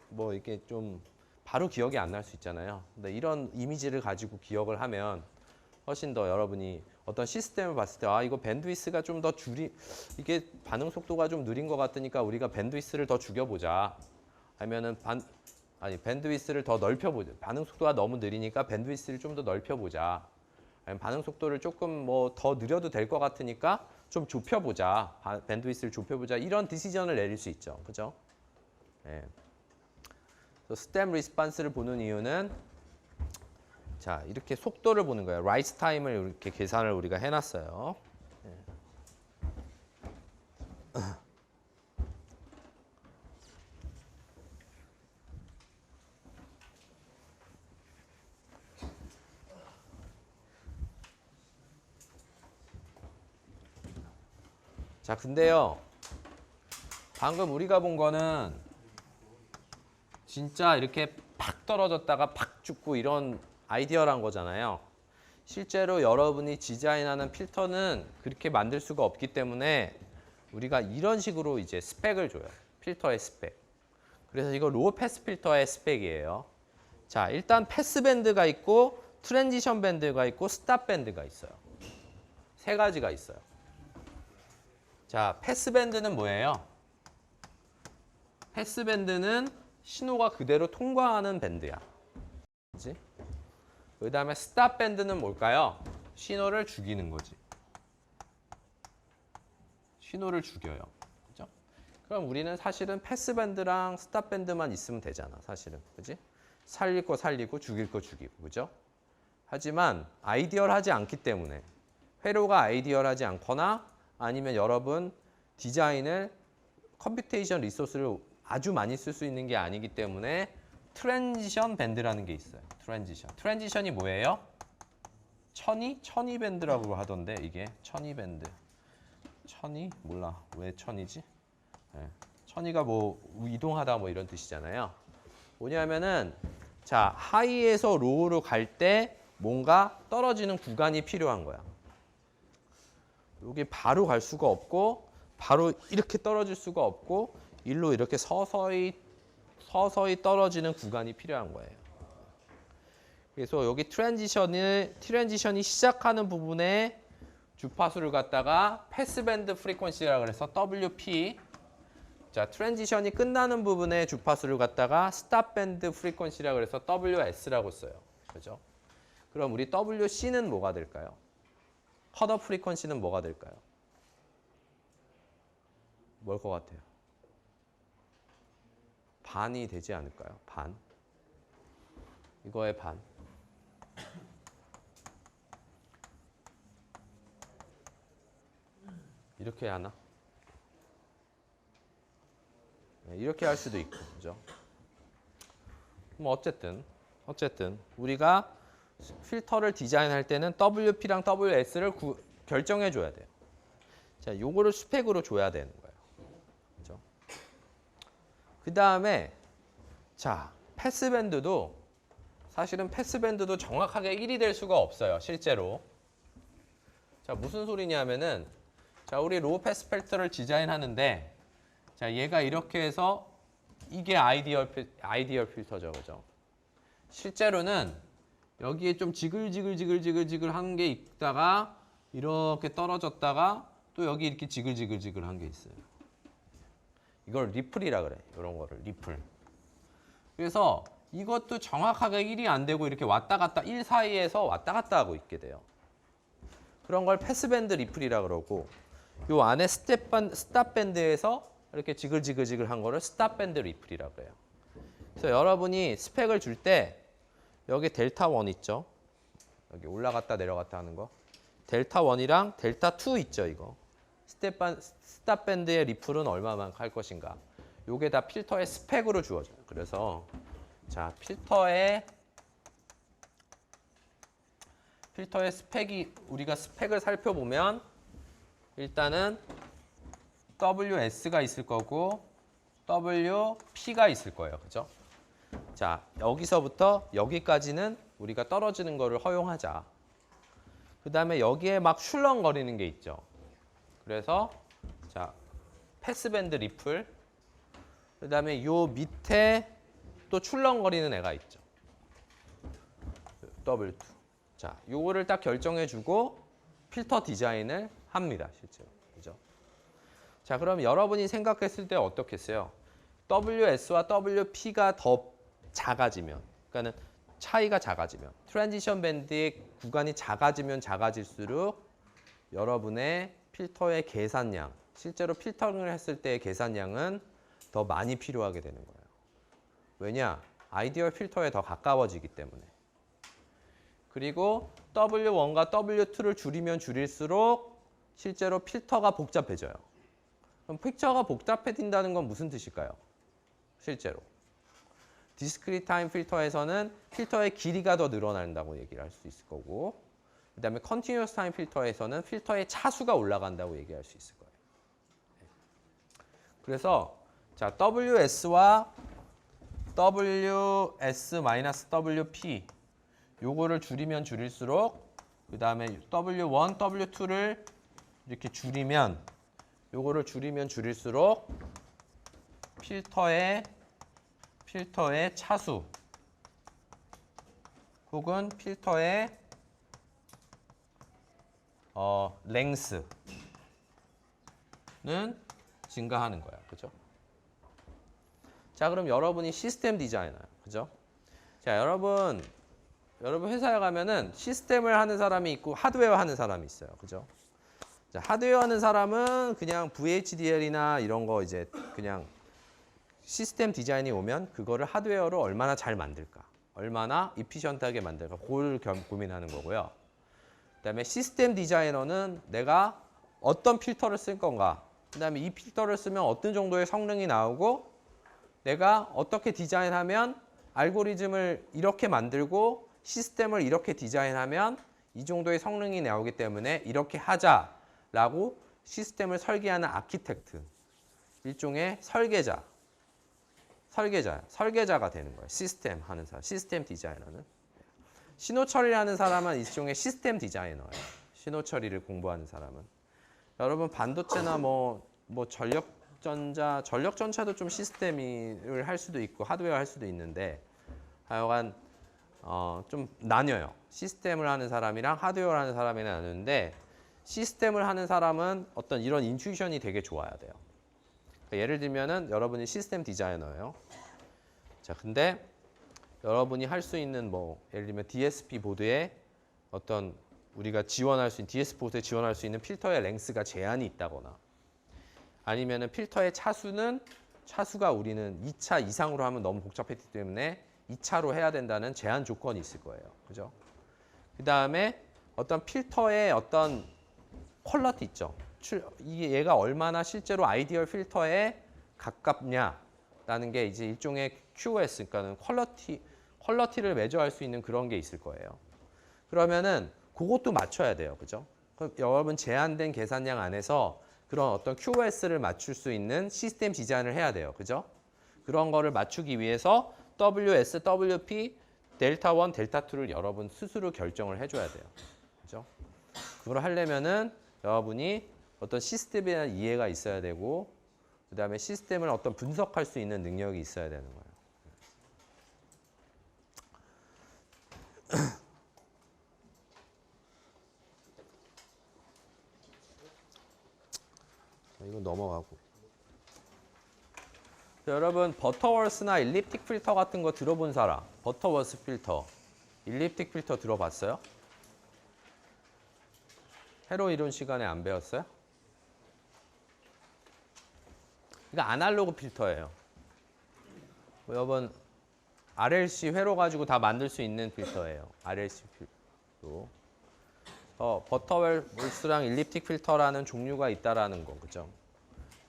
뭐 이렇게 좀 바로 기억이 안 날 수 있잖아요. 근데 이런 이미지를 가지고 기억을 하면 훨씬 더 여러분이 어떤 시스템을 봤을 때 아, 이거 밴드위스가 좀 더 이게 반응 속도가 좀 느린 것 같으니까 우리가 밴드위스를 더 죽여보자. 아니면은 밴드위스를 더 넓혀보자. 반응 속도가 너무 느리니까 밴드위스를 좀 더 넓혀보자. 아니면 반응 속도를 조금 뭐 더 느려도 될 것 같으니까 좀 좁혀보자. 밴드위스를 좁혀보자. 이런 디시전을 내릴 수 있죠. 그죠? 예. 스템 리스판스를 보는 이유는 자, 이렇게 속도를 보는 거예요. 라이스 타임을 이렇게 계산을 우리가 해놨어요. 예. 자, 근데요. 방금 우리가 본 거는 진짜 이렇게 팍 떨어졌다가 팍 죽고 이런 아이디어란 거잖아요. 실제로 여러분이 디자인하는 필터는 그렇게 만들 수가 없기 때문에 우리가 이런 식으로 이제 스펙을 줘요. 필터의 스펙. 그래서 이거 로우 패스 필터의 스펙이에요. 자, 일단 패스 밴드가 있고 트랜지션 밴드가 있고 스탑 밴드가 있어요. 세 가지가 있어요. 자, 패스 밴드는 뭐예요? 패스 밴드는 신호가 그대로 통과하는 밴드야. 그렇지? 그 다음에 스탑 밴드는 뭘까요? 신호를 죽이는 거지. 신호를 죽여요. 그죠? 그럼 우리는 사실은 패스 밴드랑 스탑 밴드만 있으면 되잖아. 사실은. 그지? 살릴 거 살리고 죽일 거 죽이고. 그죠? 하지만 아이디얼하지 않기 때문에 회로가 아이디얼하지 않거나 아니면 여러분 디자인을 컴퓨테이션 리소스를 아주 많이 쓸 수 있는 게 아니기 때문에 트랜지션 밴드라는 게 있어요. 트랜지션이 뭐예요? 천이 밴드라고 하던데 이게 천이 밴드. 천이? 몰라. 왜 천이지? 네. 천이가 뭐 이동하다 뭐 이런 뜻이잖아요. 뭐냐면은 자, 하이에서 로우로 갈 때 뭔가 떨어지는 구간이 필요한 거야. 여기 바로 갈 수가 없고 바로 이렇게 떨어질 수가 없고 일로 이렇게 서서히 떨어지는 구간이 필요한 거예요. 그래서 여기 트랜지션이 시작하는 부분에 주파수를 갖다가 패스밴드 프리퀀시라고 해서 WP. 자, 트랜지션이 끝나는 부분에 주파수를 갖다가 스탑밴드 프리퀀시라고 해서 WS라고 써요. 그죠? 그럼 우리 WC는 뭐가 될까요? 컷오프 프리퀀시는 뭐가 될까요? 뭘 것 같아요? 반이 되지 않을까요? 반. 이거의 반. 이렇게 하나? 네, 이렇게 할 수도 있고, 그죠? 뭐 어쨌든 우리가 필터를 디자인할 때는 WP랑 WS를 결정해 줘야 돼요. 자, 요거를 스펙으로 줘야 되는 거예요. 그죠? 그 다음에 자, 패스밴드도 사실은 패스밴드도 정확하게 1이 될 수가 없어요. 실제로. 자, 무슨 소리냐면은 자, 우리 로우 패스 필터를 디자인하는데 자, 얘가 이렇게 해서 이게 아이디얼 필터죠, 그죠? 실제로는 여기에 좀 지글지글 한 게 있다가 이렇게 떨어졌다가 또 여기 이렇게 지글지글 한 게 있어요. 이걸 리플이라 그래. 이런 거를 리플. 그래서 이것도 정확하게 1이 안 되고 이렇게 왔다 갔다 1 사이에서 왔다 갔다 하고 있게 돼요. 그런 걸 패스밴드 리플이라 그러고 요 안에 스탑밴드에서 이렇게 지글지글 한 거를 스탑밴드 리플이라 그래요. 그래서 여러분이 스펙을 줄 때 여기 델타 1 있죠. 여기 올라갔다 내려갔다 하는 거. 델타 1이랑 델타 2 있죠, 이거. 스탑밴드의 리플은 얼마만큼 할 것인가. 요게 다 필터의 스펙으로 주어져요. 그래서 자, 필터의 스펙이 우리가 스펙을 살펴보면 일단은 WS가 있을 거고 WP가 있을 거예요. 그죠? 자, 여기서부터 여기까지는 우리가 떨어지는 거를 허용하자. 그 다음에 여기에 막 출렁거리는 게 있죠. 그래서 자, 패스밴드 리플. 그 다음에 요 밑에 또 출렁거리는 애가 있죠. W2. 자, 요거를 딱 결정해주고 필터 디자인을 합니다, 실제로. 그죠? 자, 그럼 여러분이 생각했을 때 어떻겠어요? WS와 WP가 더 작아지면, 그러니까는 차이가 작아지면, 트랜지션 밴드의 구간이 작아질수록 여러분의 필터의 계산량, 실제로 필터링을 했을 때의 계산량은 더 많이 필요하게 되는 거예요. 왜냐? 아이디얼 필터에 더 가까워지기 때문에. 그리고 W1과 W2를 줄이면 줄일수록 실제로 필터가 복잡해져요. 그럼 필터가 복잡해진다는 건 무슨 뜻일까요? 실제로. 디스크리트 타임 필터에서는 필터의 길이가 더 늘어난다고 얘기를 할 수 있을 거고, 그 다음에 컨티뉴어스 타임 필터에서는 필터의 차수가 올라간다고 얘기할 수 있을 거예요. 그래서 자, WS와 WS-WP 요거를 줄이면 줄일수록 그 다음에 W1, W2를 이렇게 줄이면 요거를 줄이면 줄일수록 필터의 차수 혹은 필터의 랭스는 증가하는 거야. 그죠? 자, 그럼 여러분이 시스템 디자이너예요. 그죠? 자, 여러분 회사에 가면은 시스템을 하는 사람이 있고 하드웨어 하는 사람이 있어요. 그죠? 자, 하드웨어 하는 사람은 그냥 VHDL이나 이런 거 이제 그냥 시스템 디자인이 오면 그거를 하드웨어로 얼마나 잘 만들까, 얼마나 이피션트하게 만들까, 그걸 고민하는 거고요. 그다음에 시스템 디자이너는 내가 어떤 필터를 쓸 건가, 그다음에 이 필터를 쓰면 어떤 정도의 성능이 나오고 내가 어떻게 디자인하면 알고리즘을 이렇게 만들고 시스템을 이렇게 디자인하면 이 정도의 성능이 나오기 때문에 이렇게 하자라고 시스템을 설계하는 아키텍트, 일종의 설계자가 되는 거예요. 시스템 하는 사람, 시스템 디자이너는. 신호 처리하는 사람은 일종의 시스템 디자이너예요. 신호 처리를 공부하는 사람은. 여러분 반도체나 뭐 전력전차도 좀 시스템을 할 수도 있고 하드웨어 할 수도 있는데 하여간 좀 나뉘어요. 시스템을 하는 사람이랑 하드웨어를 하는 사람이 나누는데 시스템을 하는 사람은 어떤 이런 인투이션이 되게 좋아야 돼요. 그러니까 예를 들면은 여러분이 시스템 디자이너예요. 자, 근데 여러분이 할 수 있는 예를 들면 DSP 보드에 어떤 우리가 지원할 수 있는 DSP 보드에 지원할 수 있는 필터의 랭스가 제한이 있다거나 아니면은 필터의 차수가 우리는 2차 이상으로 하면 너무 복잡했기 때문에 2차로 해야 된다는 제한 조건이 있을 거예요. 그죠? 그 다음에 어떤 필터의 어떤 퀄러티 있죠. 얘가 얼마나 실제로 아이디얼 필터에 가깝냐라는 게 이제 일종의 QoS, 그러니까는 퀄러티를 메저할 수 있는 그런 게 있을 거예요. 그러면은 그것도 맞춰야 돼요. 그죠? 그럼 여러분 제한된 계산량 안에서 그런 어떤 QoS를 맞출 수 있는 시스템 디자인을 해야 돼요. 그죠? 그런 거를 맞추기 위해서 WS, WP, 델타 1, 델타 2를 여러분 스스로 결정을 해줘야 돼요. 그죠? 그걸 하려면은 여러분이 어떤 시스템에 대한 이해가 있어야 되고 그다음에 시스템을 어떤 분석할 수 있는 능력이 있어야 되는 거예요. 이거 넘어가고. 자, 여러분 버터월스나 일립틱 필터 같은 거 들어본 사람? 버터월스 필터, 일립틱 필터 들어봤어요? 회로 이론 시간에 안 배웠어요? 이거 아날로그 필터예요. 여러분 RLC 회로 가지고 다 만들 수 있는 필터예요. RLC 필터. 버터월스랑 일립틱 필터라는 종류가 있다라는 거, 그죠?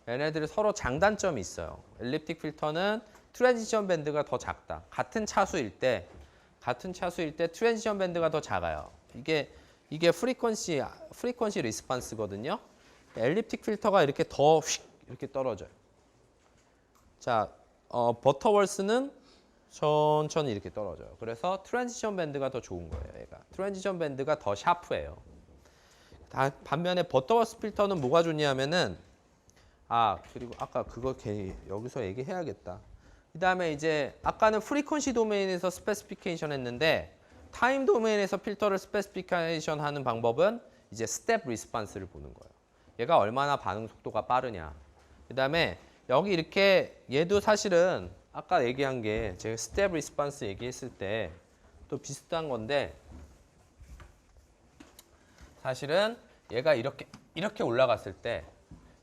얘네들이 서로 장단점이 있어요. 엘립틱 필터는 트랜지션 밴드가 더 작다. 같은 차수일 때 트랜지션 밴드가 더 작아요. 이게 프리퀀시 리스판스거든요. 엘립틱 필터가 이렇게 더 휙 이렇게 떨어져요. 자, 버터월스는 천천히 이렇게 떨어져요. 그래서 트랜지션 밴드가 더 좋은 거예요. 얘가 트랜지션 밴드가 더 샤프해요. 반면에 버터월스 필터는 뭐가 좋냐면은 그리고 아까 그거 괜히 여기서 얘기해야겠다. 그 다음에 이제 아까는 프리퀀시 도메인에서 스페시피케이션 했는데 타임 도메인에서 필터를 스페시피케이션 하는 방법은 이제 스텝 리스판스를 보는 거예요. 얘가 얼마나 반응 속도가 빠르냐. 그 다음에 여기 이렇게 얘도 사실은 아까 얘기한 게 제가 스텝 리스판스 얘기했을 때 또 비슷한 건데 사실은 얘가 이렇게 올라갔을 때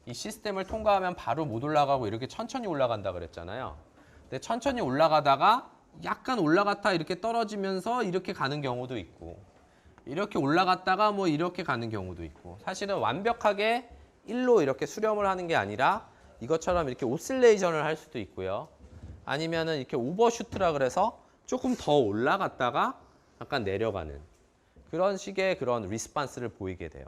이 시스템을 통과하면 바로 못 올라가고 이렇게 천천히 올라간다 그랬잖아요. 근데 천천히 올라가다가 약간 올라갔다 이렇게 떨어지면서 이렇게 가는 경우도 있고 이렇게 올라갔다가 뭐 이렇게 가는 경우도 있고 사실은 완벽하게 1로 이렇게 수렴을 하는 게 아니라 이것처럼 이렇게 오실레이션을 할 수도 있고요. 아니면은 이렇게 오버슈트라 그래서 조금 더 올라갔다가 약간 내려가는 그런 식의 그런 리스판스를 보이게 돼요.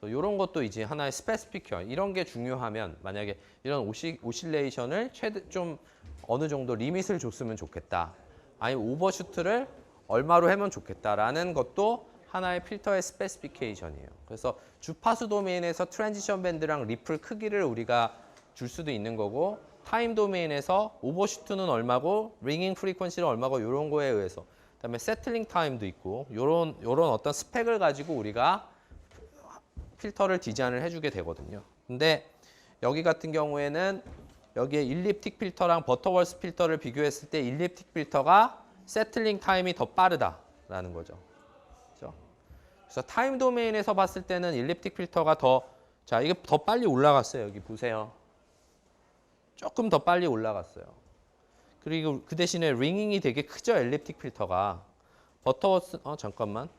이런 것도 이제 하나의 스페시피케이션 이런 게 중요하면 만약에 이런 오실레이션을 좀 어느 정도 리밋을 줬으면 좋겠다. 아니면 오버슈트를 얼마로 하면 좋겠다라는 것도 하나의 필터의 스페시피케이션이에요. 그래서 주파수 도메인에서 트랜지션 밴드랑 리플 크기를 우리가 줄 수도 있는 거고 타임 도메인에서 오버슈트는 얼마고 링잉 프리퀀시는 얼마고 이런 거에 의해서 그다음에 세틀링 타임도 있고 이런 어떤 스펙을 가지고 우리가 필터를 디자인을 해주게 되거든요. 근데 여기 같은 경우에는 여기에 일립틱 필터랑 버터월스 필터를 비교했을 때 일립틱 필터가 세틀링 타임이 더 빠르다라는 거죠. 그렇죠? 그래서 타임 도메인에서 봤을 때는 일립틱 필터가 자, 이게 더 빨리 올라갔어요. 여기 보세요. 조금 더 빨리 올라갔어요. 그리고 그 대신에 링잉이 되게 크죠. 엘립틱 필터가. 버터워스 잠깐만.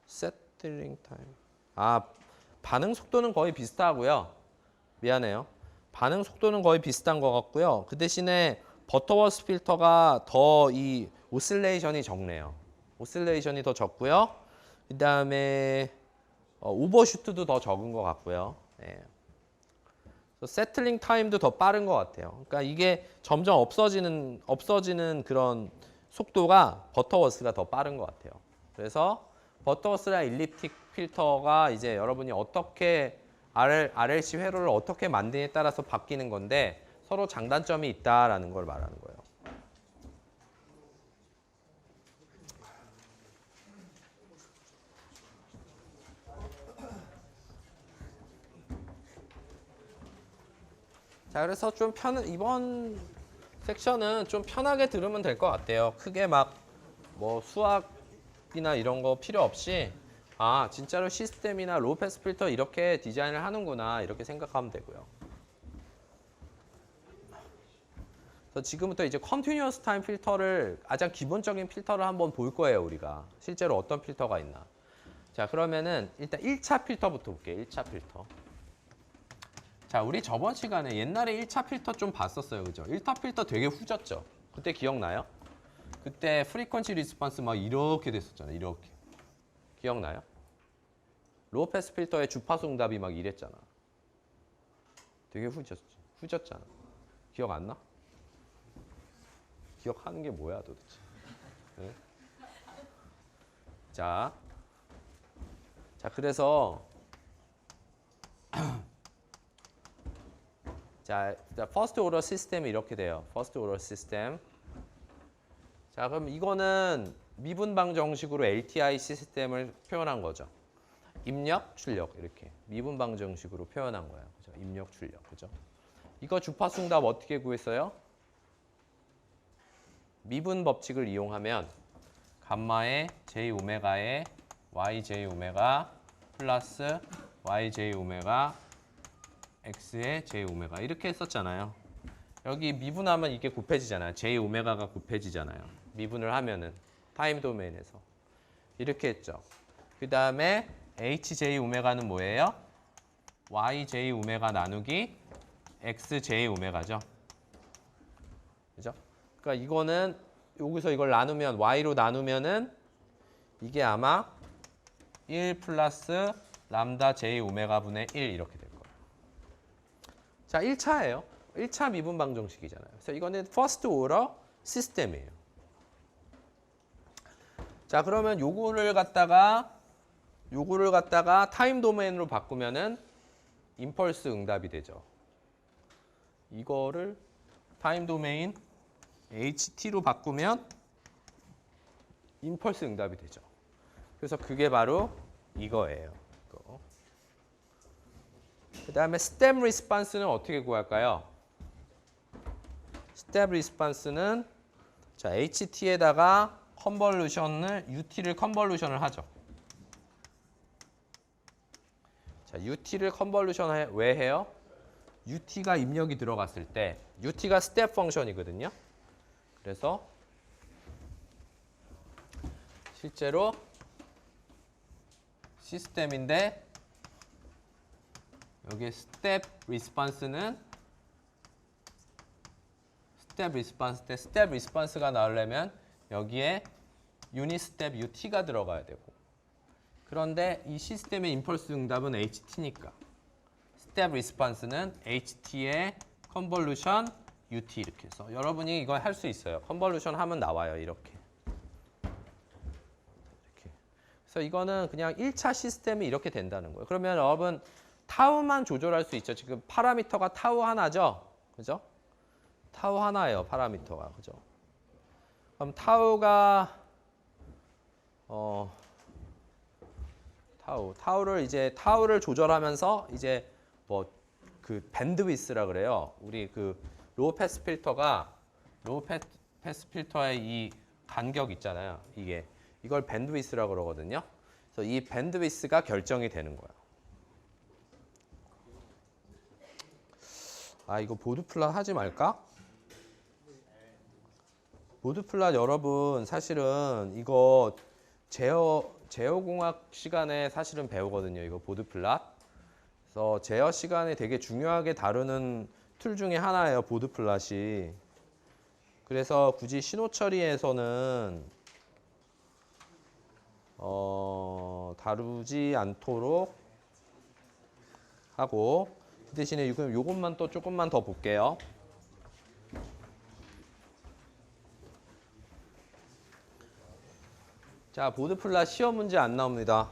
세틀링 타임. 반응 속도는 거의 비슷하고요. 미안해요. 반응 속도는 거의 비슷한 것 같고요. 그 대신에 버터워스 필터가 더 이 오실레이션이 적네요. 오실레이션이 더 적고요. 그 다음에 오버슈트도 더 적은 것 같고요. 네. 세틀링 타임도 더 빠른 것 같아요. 그러니까 이게 점점 없어지는 그런 속도가 버터워스가 더 빠른 것 같아요. 그래서 버터워스랑 일립틱 필터가 이제 여러분이 어떻게 RLC 회로를 어떻게 만드냐에 따라서 바뀌는 건데 서로 장단점이 있다라는 걸 말하는 거예요. 자, 그래서 좀 이번 섹션은 좀 편하게 들으면 될 것 같아요. 크게 막 뭐 수학이나 이런 거 필요 없이 진짜로 시스템이나 로우 패스 필터 이렇게 디자인을 하는구나 이렇게 생각하면 되고요. 그래서 지금부터 이제 컨티뉴어스 타임 필터를 가장 기본적인 필터를 한번 볼 거예요, 우리가. 실제로 어떤 필터가 있나. 자, 그러면은 일단 1차 필터부터 볼게요. 1차 필터. 자, 우리 저번 시간에 옛날에 1차 필터 좀 봤었어요. 그죠? 1차 필터 되게 후졌죠? 그때 기억나요? 그때 프리퀀시 리스폰스 막 이렇게 됐었잖아요. 이렇게. 기억나요? 로우 패스 필터의 주파수 응답이 막 이랬잖아. 되게 후졌잖아. 기억 안 나? 기억하는 게 뭐야 도대체? 네? 자, 그래서 자, first order 시스템이 이렇게 돼요. first order 시스템. 자, 그럼 이거는 미분방 정식으로 LTI 시스템을 표현한 거죠. 입력, 출력 이렇게 미분방 정식으로 표현한 거예요. 그죠? 입력, 출력. 그죠? 이거 주파수 응답 어떻게 구했어요? 미분 법칙을 이용하면 감마의 j 오메가에 yj 오메가 플러스 yj 오메가 x의 j 오메가 이렇게 했었잖아요. 여기 미분하면 이게 곱해지잖아요. j 오메가가 곱해지잖아요. 미분을 하면은 타임 도메인에서 이렇게 했죠. 그 다음에 hj 오메가는 뭐예요? yj 오메가 나누기 xj 오메가죠. 그죠? 그러니까 이거는 여기서 이걸 나누면 y로 나누면은 이게 아마 1 플러스 람다 j 오메가 분의 1 이렇게 될 거예요. 자, 1차예요. 1차 미분 방정식이잖아요. 그래서 이거는 first order 시스템이에요. 자, 그러면 요거를 갖다가 타임 도메인으로 바꾸면은 임펄스 응답이 되죠. 이거를 타임 도메인 HT로 바꾸면 임펄스 응답이 되죠. 그래서 그게 바로 이거예요. 이거. 그 다음에 스텝 리스판스는 어떻게 구할까요? 스텝 리스판스는 자, HT에다가 컨볼루션을 UT를 컨볼루션을 하죠. 자, UT를 컨볼루션 왜 해요? UT가 입력이 들어갔을 때 UT가 스텝 펑션이거든요. 그래서 실제로 시스템인데 여기 스텝 리스판스는 스텝 리스판스 때 스텝 리스판스가 나오려면 여기에 유닛 스텝 UT가 들어가야 되고 그런데 이 시스템의 임펄스 응답은 HT니까 스텝 리스판스는 HT의 컨볼루션 UT 이렇게 해서 여러분이 이거 할 수 있어요. 컨볼루션 하면 나와요. 이렇게. 그래서 이거는 그냥 1차 시스템이 이렇게 된다는 거예요. 그러면 여러분 타우만 조절할 수 있죠. 지금 파라미터가 타우 하나죠. 그죠? 타우 하나예요. 파라미터가. 그죠? 그럼 타우가 타우를 조절하면서 이제 뭐 그 밴드위스라 그래요. 우리 그 로우 패스 필터가 로우 패스 필터의 이 간격 있잖아요. 이걸 밴드위스라고 그러거든요. 그래서 이 밴드위스가 결정이 되는 거예요. 아, 이거 보드 플랫 하지 말까? 보드 플랫 여러분 사실은 이거 제어공학 시간에 사실은 배우거든요. 이거 보드 플랫. 그래서 제어 시간에 되게 중요하게 다루는 툴 중에 하나예요. 보드 플랫이. 그래서 굳이 신호 처리에서는 다루지 않도록 하고 그 대신에 이것만 또 조금만 더 볼게요. 자, 보드 플랫 시험 문제 안 나옵니다.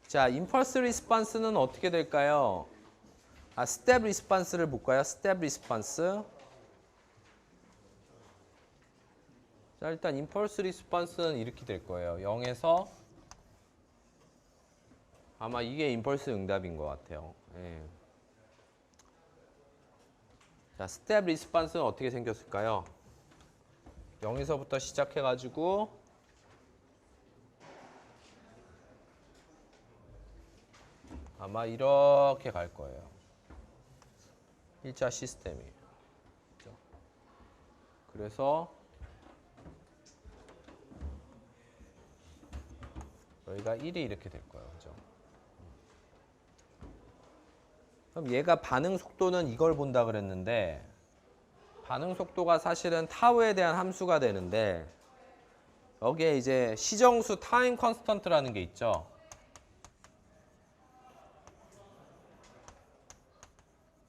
자, 임펄스 리스판스는 어떻게 될까요? 아, 스텝 리스판스를 볼까요? 스텝 리스판스. 자, 일단 임펄스 리스판스는 이렇게 될 거예요. 0에서 아마 이게 임펄스 응답인 것 같아요. 예. 자, 스텝 리스판스는 어떻게 생겼을까요? 0에서부터 시작해가지고 아마 이렇게 갈 거예요. 1차 시스템이. 그렇죠? 그래서 여기가 1이 이렇게 될 거예요. 그죠? 그럼 얘가 반응 속도는 이걸 본다 그랬는데 반응 속도가 사실은 타우에 대한 함수가 되는데 여기에 이제 시정수 타임 컨스턴트라는 게 있죠.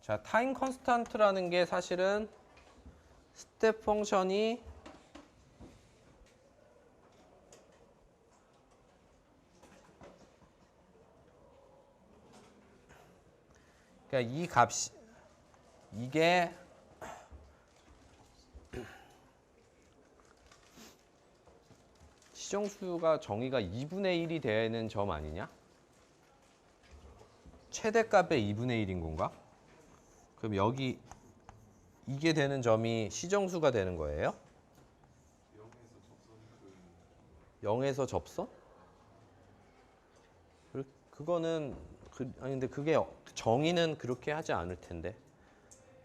자, 타임 컨스턴트라는 게 사실은 스텝 펑션이 그러니까 이 값이 이게 시정수가 정의가 2분의 1이 되는 점 아니냐? 최대값의 2분의 1인 건가? 그럼 여기 이게 되는 점이 시정수가 되는 거예요? 0에서 접선? 그거는 아니 근데 그게 정의는 그렇게 하지 않을 텐데.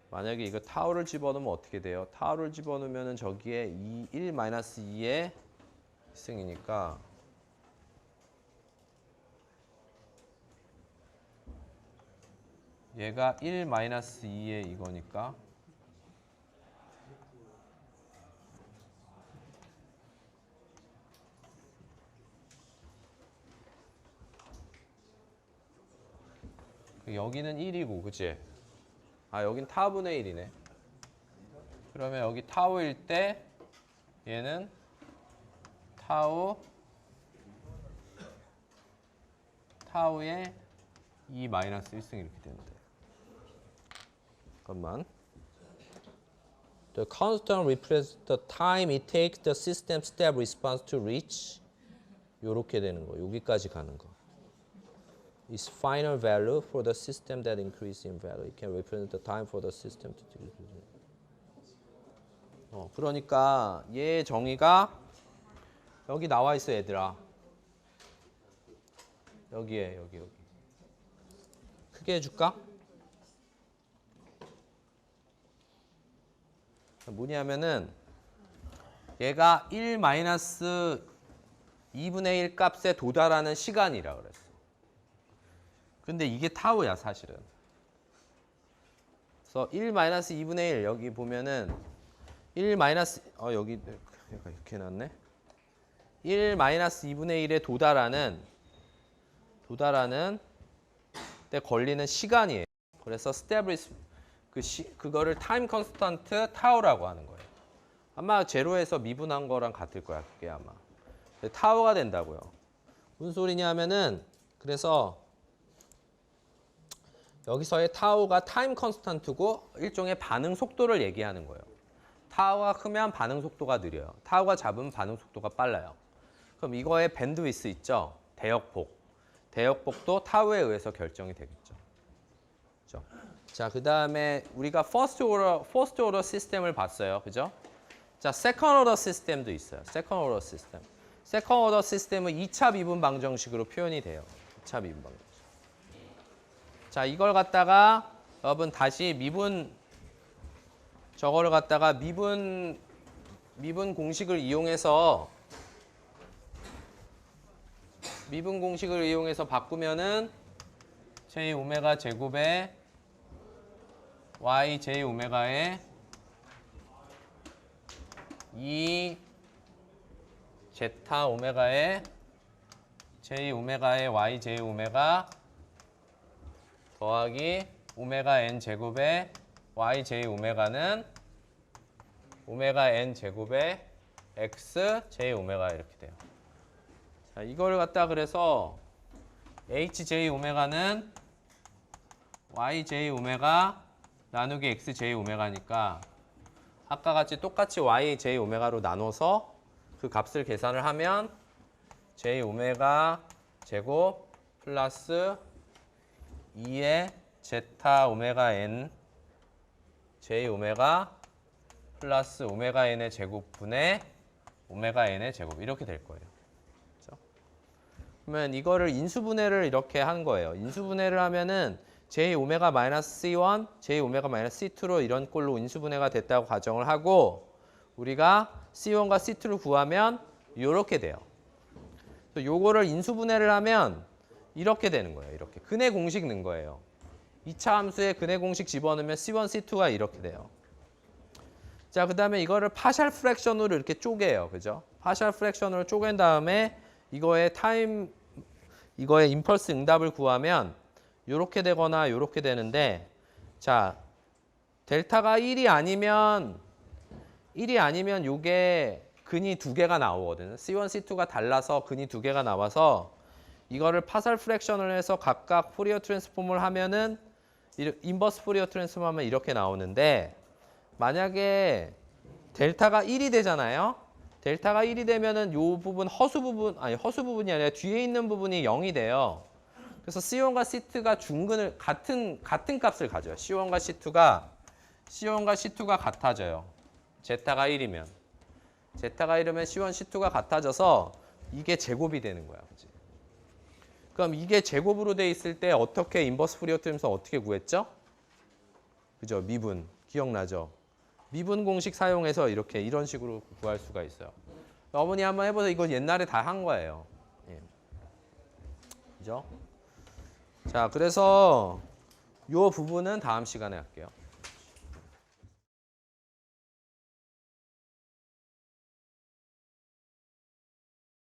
만약에 이거 타우를 집어넣으면 어떻게 돼요? 타우를 집어넣으면 저기에 1-2의 승이니까 얘가 1-2의 이거니까 여기는 1이고 그치? 아 여긴 타분의 1이네. 그러면 여기 타우일 때 얘는 타우의 2-1승 이렇게 되는데. 잠깐만. The constant represents the time it takes the system step response to reach. 요렇게 되는 거. 여기까지 가는 거. Is final value for the system that increase in value. It can represent the time for the system to decrease. 그러니까 얘 정의가 여기 나와 있어 얘들아. 여기에 여기. 크게 해줄까? 뭐냐면은 얘가 1-2분의 1 값에 도달하는 시간이라 그랬어. 근데 이게 타우야 사실은. 그래서 1-2분의 1 여기 보면은 1 여기 얘가 이렇게 해놨네. 1-2분의 1에 도달하는 때 걸리는 시간이에요. 그래서 스텝을 그거를 타임 컨스턴트 타우라고 하는 거예요. 아마 제로에서 미분한 거랑 같을 거야. 그게 아마. 타우가 된다고요. 무슨 소리냐면은 그래서 여기서의 타우가 타임 컨스턴트고 일종의 반응 속도를 얘기하는 거예요. 타우가 크면 반응 속도가 느려요. 타우가 작으면 반응 속도가 빨라요. 그럼 이거의 밴드위스 있죠? 대역폭. 대역폭도 타우에 의해서 결정이 되겠죠. 그죠? 자, 그 다음에 우리가 first order 시스템을 봤어요. 그죠? 자, second order 시스템도 있어요. second order 시스템. second order 시스템은 2차 미분 방정식으로 표현이 돼요. 2차 미분 방정식. 자, 이걸 갖다가 여러분 다시 저거를 갖다가 미분 공식을 이용해서 바꾸면은 j 오메가 제곱에 y j 오메가에 2 제타 오메가에 j 오메가에 y j 오메가 더하기 오메가 n 제곱에 y j 오메가는 오메가 n 제곱에 x j 오메가 이렇게 돼요. 자, 이걸 갖다 그래서 h j 오메가는 y j 오메가 나누기 x j 오메가니까 아까 같이 똑같이 y j 오메가로 나눠서 그 값을 계산을 하면 j 오메가 제곱 플러스 2의 제타 오메가 n j 오메가 플러스 오메가 n의 제곱분의 오메가 n의 제곱 이렇게 될 거예요. 그렇죠? 그러면 이거를 인수분해를 이렇게 한 거예요. 인수분해를 하면은 j 오메가 마이너스 c1, j 오메가 마이너스 c2로 이런 꼴로 인수분해가 됐다고 가정을 하고 우리가 c1과 c2를 구하면 이렇게 돼요. 그래서 요거를 인수분해를 하면 이렇게 되는 거예요. 이렇게 근해 공식 넣은 거예요. 2차 함수에 근해 공식 집어넣으면 C1, C2가 이렇게 돼요. 자, 그 다음에 이거를 파셜 프랙션으로 이렇게 쪼개요. 그죠? 파셜 프랙션으로 쪼갠 다음에 이거의 임펄스 응답을 구하면 이렇게 되거나 이렇게 되는데 자, 델타가 1이 아니면 1이 아니면 요게 근이 두 개가 나오거든요. C1, C2가 달라서 근이 두 개가 나와서 이거를 파설 프랙션을 해서 각각 포리어 트랜스폼을 하면은 인버스 포리어 트랜스폼 하면 이렇게 나오는데 만약에 델타가 1이 되잖아요. 델타가 1이 되면은 요 부분 허수 부분이 아니라 뒤에 있는 부분이 0이 돼요. 그래서 C1과 C2가 중근을 같은 값을 가져요. C1과 C2가 같아져요. 제타가 1이면. 제타가 1이면 C1, C2가 같아져서 이게 제곱이 되는 거야. 그치? 그럼 이게 제곱으로 돼 있을 때 어떻게 인버스 포리어 트랜스폼 어떻게 구했죠? 그죠? 미분. 기억나죠? 미분 공식 사용해서 이런 식으로 구할 수가 있어요. 어머니 한번 해보세요. 이거 옛날에 다 한 거예요. 예. 그죠? 자, 그래서 요 부분은 다음 시간에 할게요.